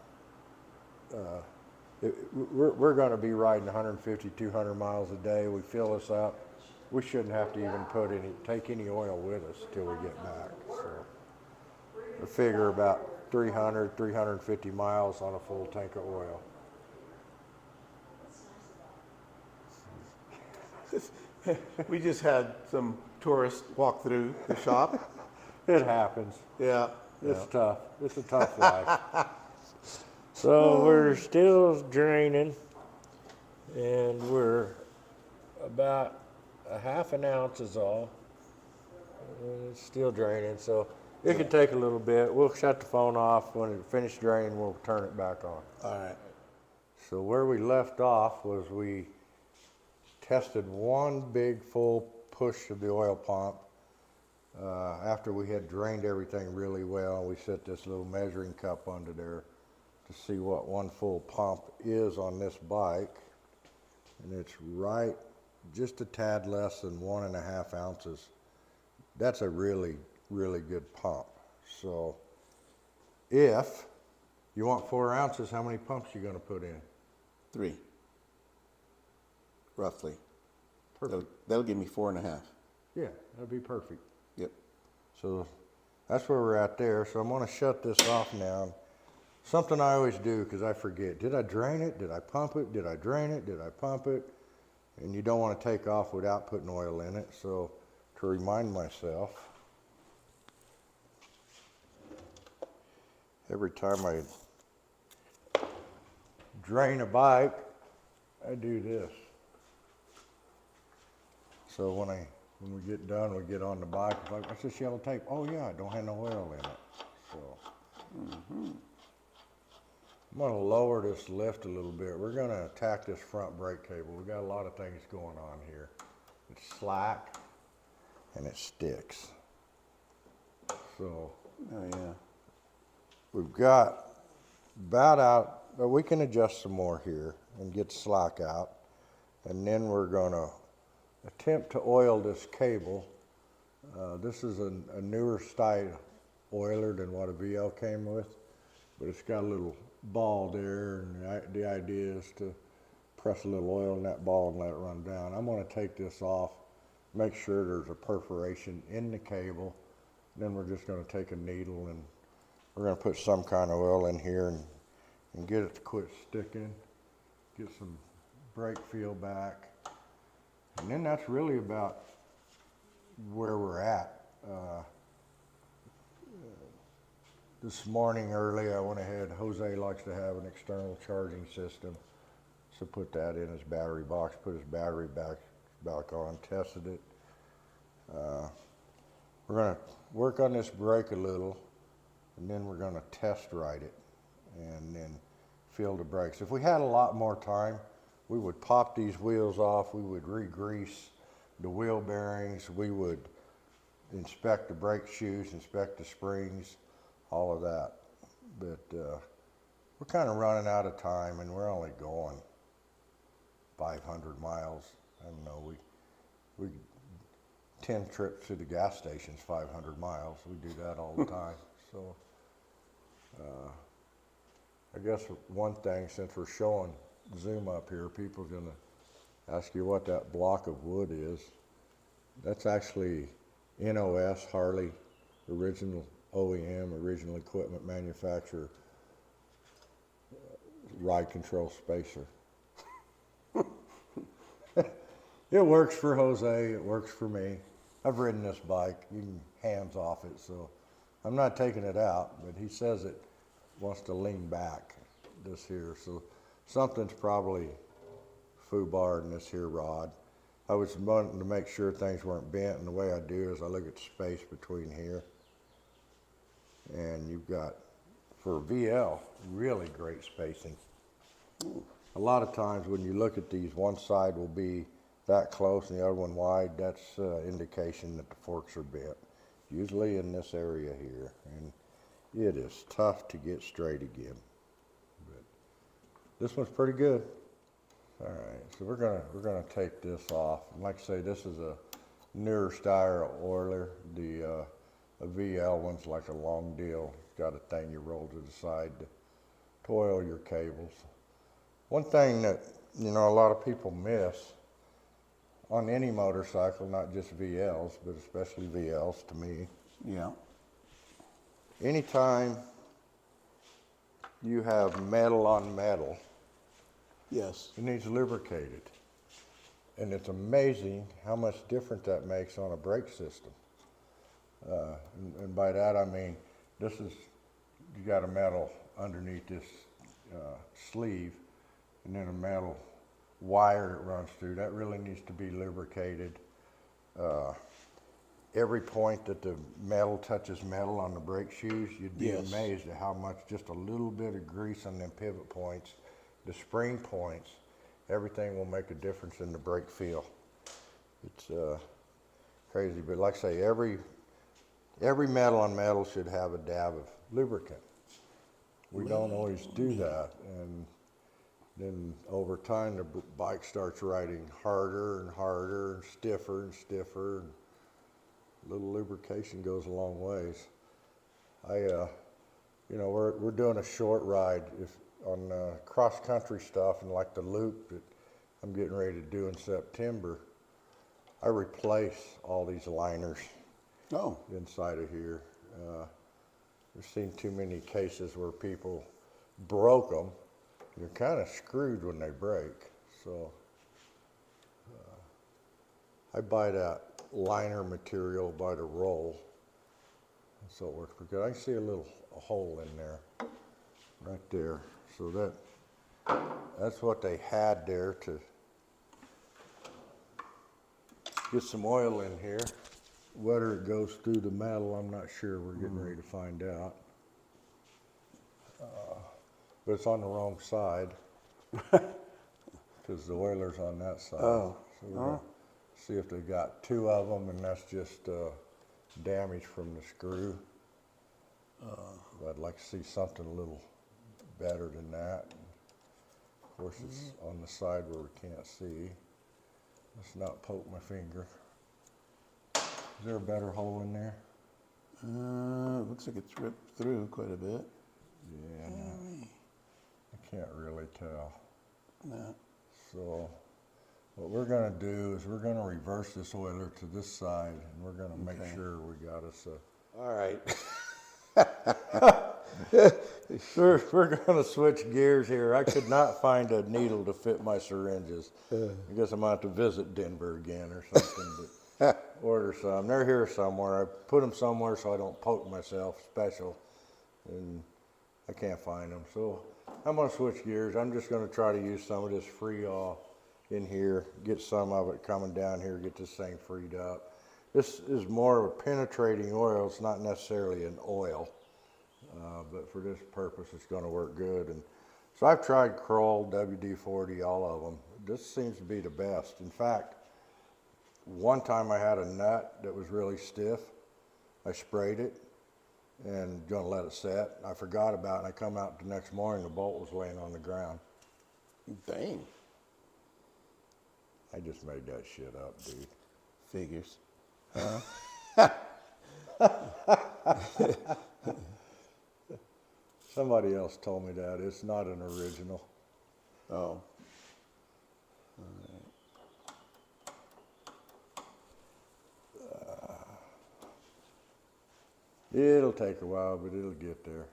we're going to be riding 150, 200 miles a day. We fill this up. We shouldn't have to even take any oil with us till we get back. So I figure about 300, 350 miles on a full tank of oil. We just had some tourists walk through the shop. It happens. Yeah. It's tough. It's a tough life. So we're still draining, and we're about a ½ ounce is all. And it's still draining, so it could take a little bit. We'll shut the phone off. When it finishes draining, we'll turn it back on. All right. So where we left off was we tested one big full push of the oil pump. After we had drained everything really well, we set this little measuring cup under there to see what one full pump is on this bike. And it's right just a tad less than 1½ ounces. That's a really, really good pump. So if you want 4 ounces, how many pumps are you going to put in? 3. Roughly. Perfect. That'll give me 4½. Yeah, that'd be perfect. Yep. So that's where we're at there. So I'm going to shut this off now. Something I always do because I forget. Did I drain it? Did I pump it? Did I drain it? Did I pump it? And you don't want to take off without putting oil in it. So to remind myself, every time I drain a bike, I do this. So when we get done, we get on the bike. It's like, what's this yellow tape? Oh yeah, I don't have no oil in it. So I'm gonna lower this lift a little bit. We're gonna attack this front brake cable. We got a lot of things going on here. It's slack and it sticks. So Oh yeah. we've got about out, but we can adjust some more here and get slack out. And then we're gonna attempt to oil this cable. This is a newer style oiler than what a VL came with, but it's got a little ball there, and the idea is to press a little oil in that ball and let it run down. I'm going to take this off, make sure there's a perforation in the cable. Then we're just going to take a needle and we're going to put some kind of oil in here and get it to quit sticking, get some brake feel back. And then that's really about where we're at. This morning early, I went ahead. Jose likes to have an external charging system, so put that in his battery box, put his battery back on, tested it. We're going to work on this brake a little, and then we're going to test ride it and then feel the brakes. If we had a lot more time, we would pop these wheels off, we would re-grease the wheel bearings, we would inspect the brake shoes, inspect the springs, all of that. But we're kind of running out of time, and we're only going 500 miles. I don't know, we 10 trips to the gas station's 500 miles. We do that all the time. So I guess one thing, since we're showing zoom up here, people are going to ask you what that block of wood is. That's actually NOS, Harley, original OEM, original equipment manufacturer, ride control spacer. It works for Jose, it works for me. I've ridden this bike, you can hands off it, so I'm not taking it out, but he says it wants to lean back, this here, so something's probably foobarred in this here rod. I was wanting to make sure things weren't bent, and the way I do is I look at the space between here. And you've got, for VL, really great spacing. a lot of times when you look at these, one side will be that close and the other one wide. That's indication that the forks are bent, usually in this area here, and it is tough to get straight again. But this one's pretty good. All right, so we're gonna take this off. And like I say, this is a newer style oiler. The a VL one's like a long deal. It's got a thing you roll to the side to oil your cables. One thing that, you know, a lot of people miss on any motorcycle, not just VLs, but especially VLs to me. Yeah. Anytime you have metal on metal, Yes. it needs lubricated. And it's amazing how much difference that makes on a brake system. And by that I mean, this is, you got a metal underneath this sleeve, and then a metal wire that runs through. That really needs to be lubricated. Every point that the metal touches metal on the brake shoes, you'd be Yes. amazed at how much just a little bit of grease on them pivot points, the spring points, everything will make a difference in the brake feel. It's crazy, but like I say, every metal on metal should have a dab of lubricant. We don't always do that, and then over time the bike starts riding harder and harder and stiffer and stiffer, and a little lubrication goes a long ways. You know, we're doing a short ride on cross country stuff, and like the loop that I'm getting ready to do in September, I replace all these liners Oh. inside of here. I've seen too many cases where people broke them. You're kind of screwed when they break. So I buy that liner material by the roll, so it works pretty good. I can see a hole in there, right there. So that's what they had there to get some oil in here. Whether it goes through the metal, I'm not sure. We're getting ready to find out. But it's on the wrong side because the oiler's on that side. Oh. So we're gonna see if they got two of them, and that's just damage from the screw. But I'd like to see something a little better than that. Of course, it's on the side where we can't see. Let's not poke my finger. Is there a better hole in there? Looks like it's ripped through quite a bit. Yeah, no, I can't really tell. No. So what we're gonna do is we're gonna reverse this oiler to this side, and we're gonna make sure we got us a... All right. We're gonna switch gears here. I could not find a needle to fit my syringes. I guess I'm gonna have to visit Denver again or something, but order some. They're here somewhere. I put them somewhere so I don't poke myself special, and I can't find them. So I'm gonna switch gears. I'm just gonna try to use some of this Freon in here, get some of it coming down here, get this thing freed up. This is more of a penetrating oil. It's not necessarily an oil, but for this purpose, it's going to work good. And so I've tried Kroll, WD-40, all of them. This seems to be the best. In fact, one time I had a nut that was really stiff. I sprayed it and going to let it set. I forgot about it, and I come out the next morning, the bolt was laying on the ground. Dang. I just made that shit up, dude. Figures. Somebody else told me that. It's not an original. Oh. It'll take a while, but it'll get there.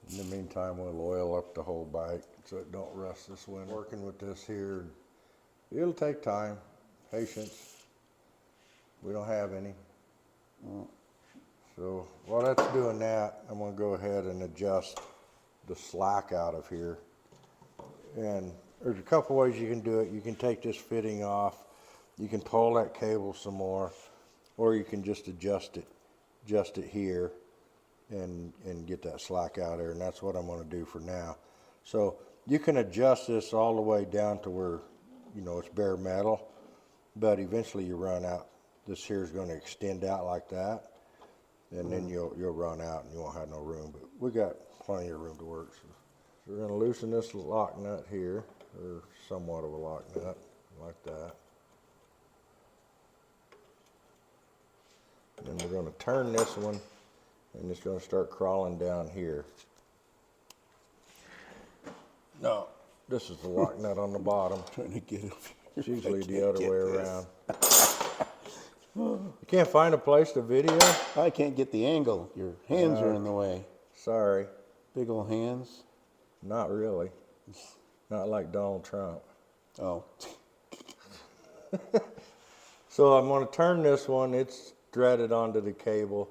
In the meantime, we'll oil up the whole bike so it don't rust this winter. Working with this here, it'll take time, patience. We don't have any. So while that's doing that, I'm gonna go ahead and adjust the slack out of here. And there's a couple ways you can do it. You can take this fitting off. You can pull that cable some more, or you can just adjust it here. and get that slack out there, and that's what I'm going to do for now. So you can adjust this all the way down to where, you know, it's bare metal, but eventually you run out. This here is going to extend out like that, and then you'll run out and you won't have no room. But we got plenty of room to work. So we're going to loosen this lock nut here, or somewhat of a lock nut, like that. And then we're going to turn this one, and it's going to start crawling down here. No, this is the lock nut on the bottom. Trying to get it. It's usually the other way around. You can't find a place to video? I can't get the angle. Your hands are in the way. Sorry. Big old hands. Not really. Not like Donald Trump. Oh. So I'm going to turn this one. It's threaded onto the cable,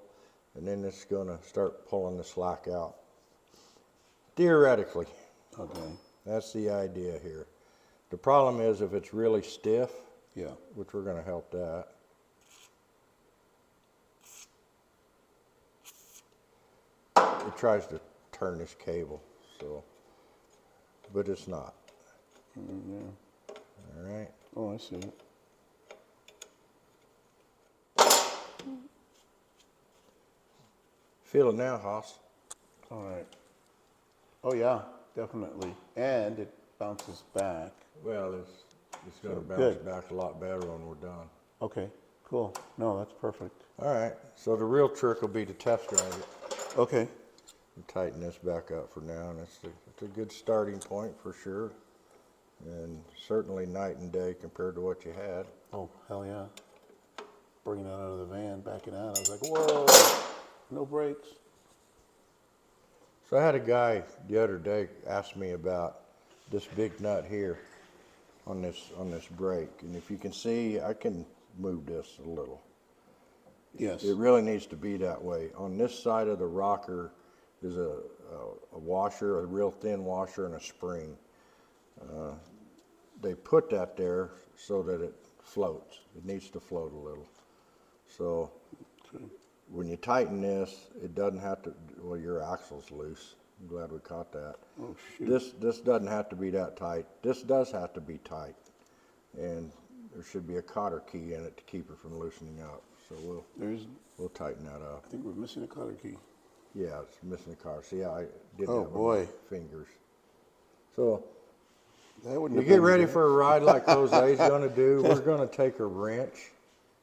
and then it's going to start pulling the slack out. Theoretically. Okay. That's the idea here. The problem is if it's really stiff, Yeah. which we're going to help that. It tries to turn this cable, so, but it's not. Yeah. All right. Oh, I see it. Feel it now, Hoss. All right. Oh, yeah, definitely. And it bounces back. Well, it's going to bounce good. back a lot better when we're done. Okay, cool. No, that's perfect. All right. So the real trick will be to test drive it. Okay. And tighten this back up for now, and it's a good starting point for sure, and certainly night and day compared to what you had. Oh, hell yeah. Bringing it out of the van, backing out. I was like, whoa, no brakes. So I had a guy the other day ask me about this big nut here on this brake, and if you can see, I can move this a little. Yes. It really needs to be that way. On this side of the rocker is a washer, a real thin washer, and a spring. They put that there so that it floats. It needs to float a little. So when you tighten this, it doesn't have to, well, your axle's loose. I'm glad we caught that. Oh, shoot. This doesn't have to be that tight. This does have to be tight. And there should be a cotter key in it to keep it from loosening up. So we'll tighten that up. I think we're missing a cotter key. Yeah, it's missing a car. See, I did Oh, that with boy. my fingers. So That wouldn't you have get been ready good. for a ride like Jose's going to do. We're going to take a wrench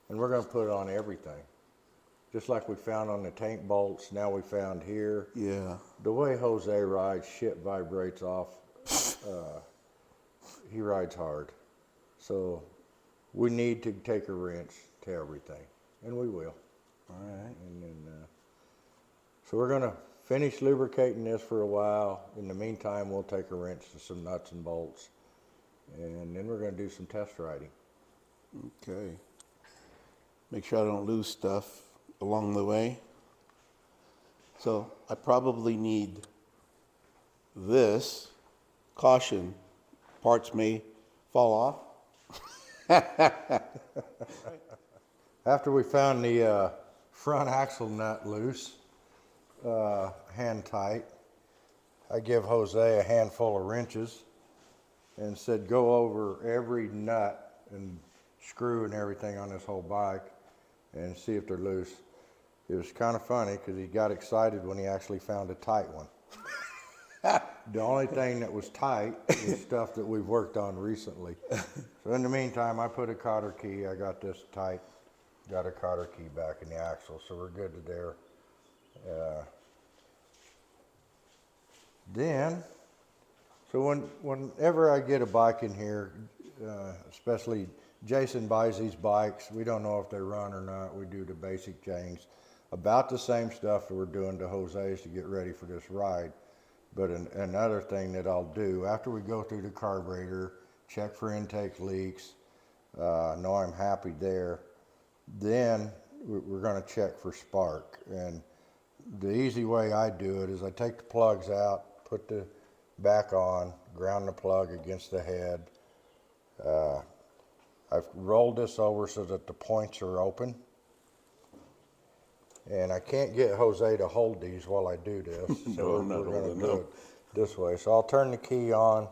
and we're going to put it on everything. Just like we found on the tank bolts, now we found here. Yeah. The way Jose rides, shit vibrates off. He rides hard. So we need to take a wrench to everything, and we will. All right. And then, so we're going to finish lubricating this for a while. In the meantime, we'll take a wrench to some nuts and bolts, and then we're going to do some test riding. Okay. Make sure I don't lose stuff along the way. So I probably need this. Caution, parts may fall off. After we found the front axle nut loose, hand tight, I give Jose a handful of wrenches and said, go over every nut and screw and everything on this whole bike and see if they're loose. It was kind of funny because he got excited when he actually found a tight one. The only thing that was tight was stuff that we've worked on recently. So in the meantime, I put a cotter key. I got this tight. Got a cotter key back in the axle, so we're good to there. Then, so whenever I get a bike in here, especially Jason buys these bikes, we don't know if they run or not. We do the basic things, about the same stuff that we're doing to Jose's to get ready for this ride. But another thing that I'll do, after we go through the carburetor, check for intake leaks, know I'm happy there, then we're going to check for spark. And the easy way I do it is I take the plugs out, put the back on, ground the plug against the head. I've rolled this over so that the points are open. And I can't get Jose to hold these while I do this. No, So I'm not we're gonna holding do them. it this way. So I'll turn the key on,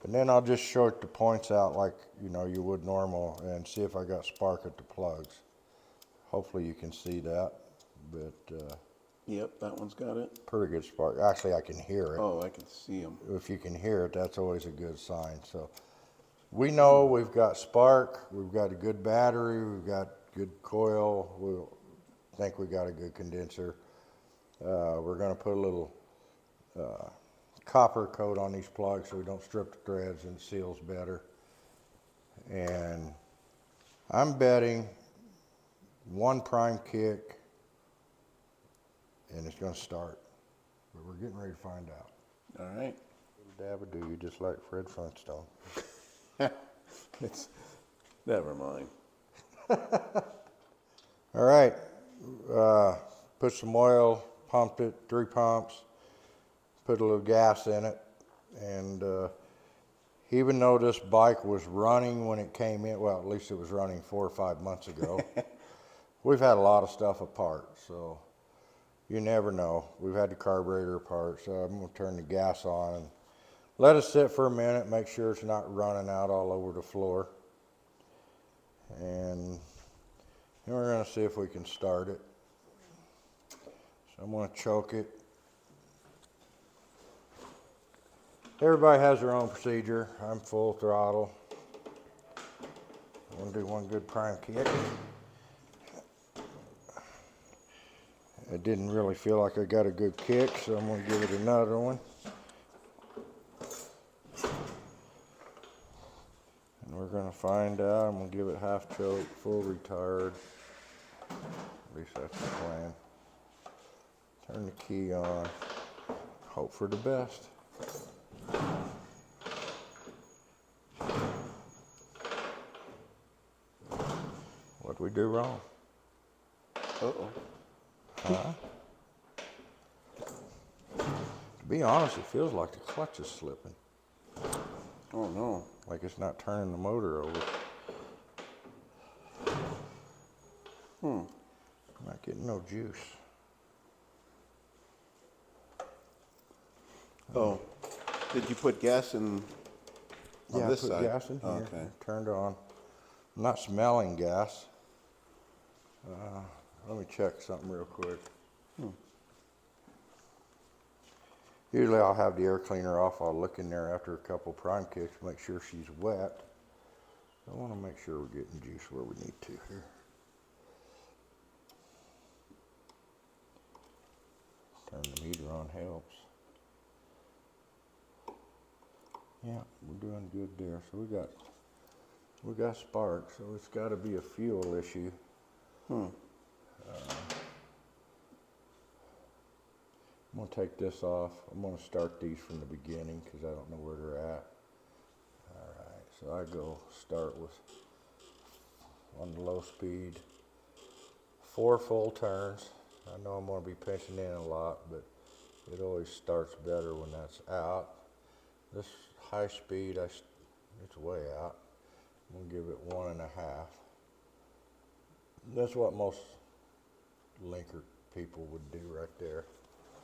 and then I'll just short the points out like, you know, you would normal, and see if I got spark at the plugs. Hopefully you can see that, but Yep, that one's got it. pretty good spark. Actually, I can hear it. Oh, I can see them. If you can hear it, that's always a good sign. So we know we've got spark, we've got a good battery, we've got good coil, we think we got a good condenser. We're gonna put a little copper coat on these plugs so we don't strip the threads and it seals better. And I'm betting one prime kick and it's gonna start, but we're getting ready to find out. All right. Dabba-doo, you just like Fred Flintstone. It's, never mind. All right, put some oil, pumped it, 3 pumps, put a little gas in it, and even though this bike was running when it came in, well, at least it was running 4 or 5 months ago, we've had a lot of stuff apart, so you never know. We've had the carburetor apart, so I'm gonna turn the gas on and let it sit for a minute, make sure it's not running out all over the floor. And then we're gonna see if we can start it. So I'm gonna choke it. Everybody has their own procedure. I'm full throttle. I'm gonna do one good prime kick. It didn't really feel like I got a good kick, so I'm gonna give it another one. And we're gonna find out. I'm gonna give it half choke, full retard. At least that's the plan. Turn the key on. Hope for the best. What'd we do wrong? Uh-oh. Huh? To be honest, it feels like the clutch is slipping. Oh, no. Like it's not turning the motor over. I'm not getting no juice. Oh, did you put gas in on Yeah, this I put side? gas in here. Okay. Turned on. I'm not smelling gas. Let me check something real quick. Usually I'll have the air cleaner off. I'll look in there after a couple prime kicks, make sure she's wet. I want to make sure we're getting juice where we need to here. Turn the meter on helps. Yeah, we're doing good there. So we got spark, so it's got to be a fuel issue. I'm gonna take this off. I'm gonna start these from the beginning because I don't know where they're at. All right, so I go start with on the low speed, 4 full turns. I know I'm gonna be pinching in a lot, but it always starts better when that's out. This high speed, it's way out. I'm gonna give it 1.5. That's what most linker people would do right there.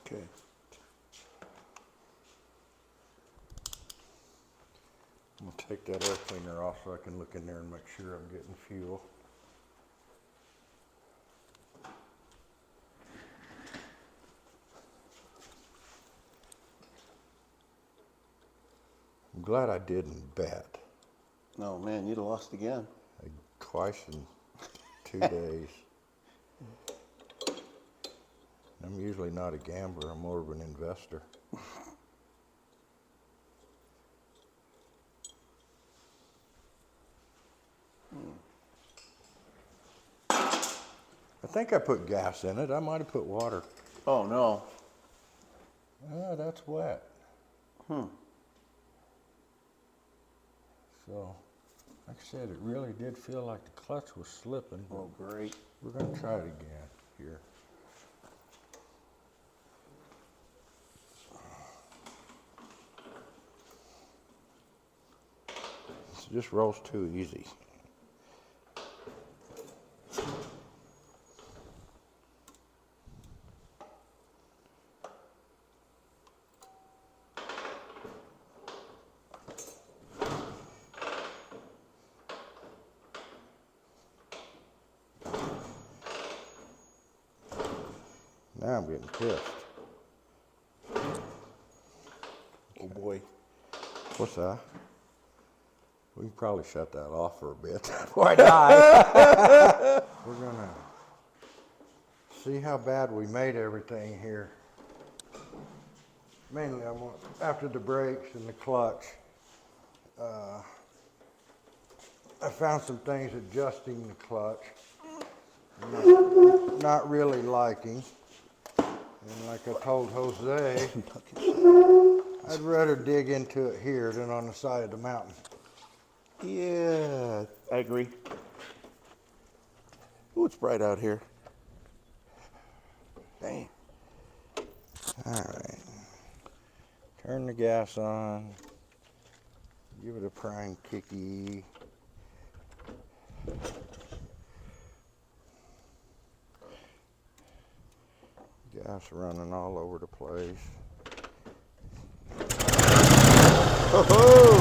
Okay. I'm gonna take that air cleaner off so I can look in there and make sure I'm getting fuel. I'm glad I didn't bet. No, man, you'd have lost again. Twice in 2 days. I'm usually not a gambler, I'm more of an investor. I think I put gas in it. I might have put water. Oh, no. Ah, that's wet. So, like I said, it really did feel like the clutch was slipping. Oh, great. We're going to try it again here. It just rolls too easy. Now I'm getting pissed. Oh boy. What's that? We can probably shut that off for a bit before I die. We're gonna see how bad we made everything here. Mainly I want, after the brakes and the clutch, I found some things adjusting the clutch. Not really liking. And like I told Jose, I'd rather dig into it here than on the side of the mountain. Yeah, I agree. Ooh, it's bright out here. Dang. All right. Turn the gas on. Give it a prime kicky. Gas running all over the place. Ho-ho!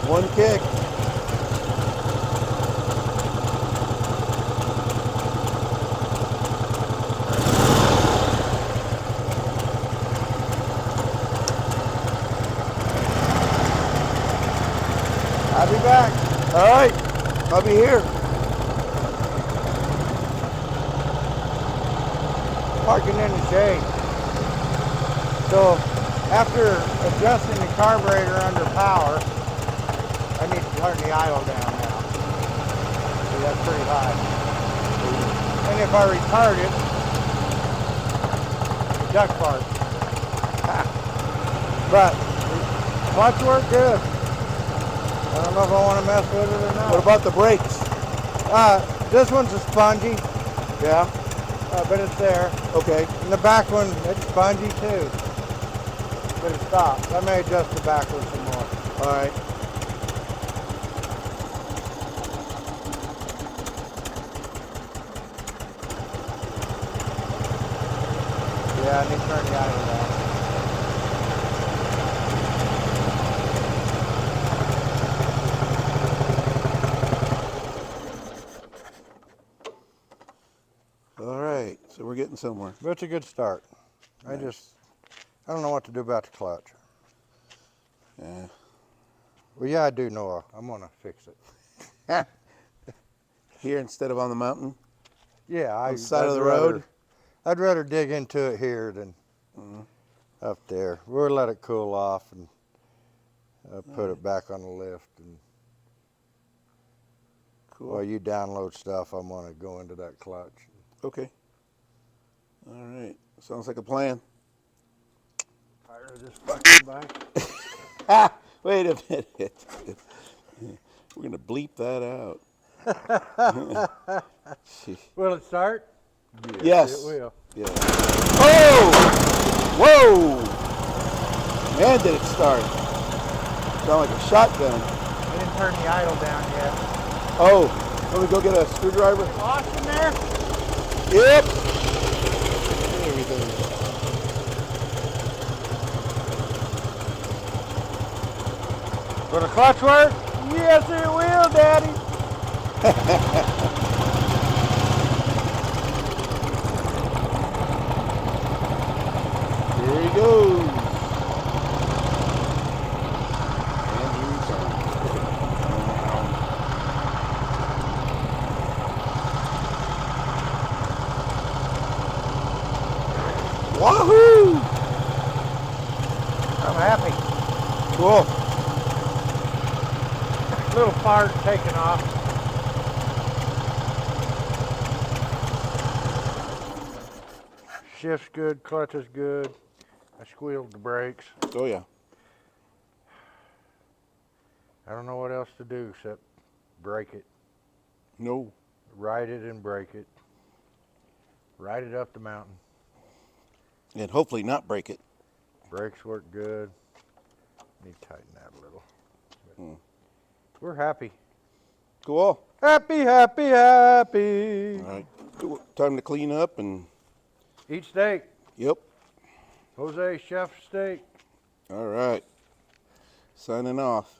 One kick. I'll be back. All right, I'll be here. Parking in the shade. So after adjusting the carburetor under power, I need to turn the idle down now. See, that's pretty high. And if I retard it, the duck part. But clutch worked good. I don't know if I want to mess with it or not. What about the brakes? This one's a spongy, Yeah. but it's there. Okay. And the back one, it's spongy too. But it stopped. I may adjust the back one some more. All right. Yeah, I need to turn the idle down. All right. So we're getting somewhere. But it's a good start. I don't know what to do about the clutch. Yeah. Well, yeah, I do know. I'm gonna fix it. Here instead of on the mountain. Yeah, On the side of the road. I'd rather dig into it here than up there. We'll let it cool off and put it back on the lift. And Cool. while you download stuff, I'm gonna go into that clutch. Okay. All right. Sounds like a plan. Tired of this fucking bike. Wait a minute. We're gonna bleep that out. Will it start? Yes. It will. Yeah. Oh! Whoa! Man, did it start? Sound like a shotgun. I didn't turn the idle down yet. Oh, let me go get a screwdriver. Lost in there? Yep. Everything. Will the clutch work? Yes, it will, Daddy. Here he goes. And he returns. Wahoo! I'm happy. Cool. Little fart taking off. Shift's good, clutch is good. I squealed the brakes. Oh yeah. I don't know what else to do except brake it. No. Ride it and brake it. Ride it up the mountain. And hopefully not break it. Brakes work good. Need to tighten that a little. We're happy. Cool. Happy, happy, happy. All right. Time to clean up and. Eat steak. Yep. Jose, chef steak. All right. Signing off.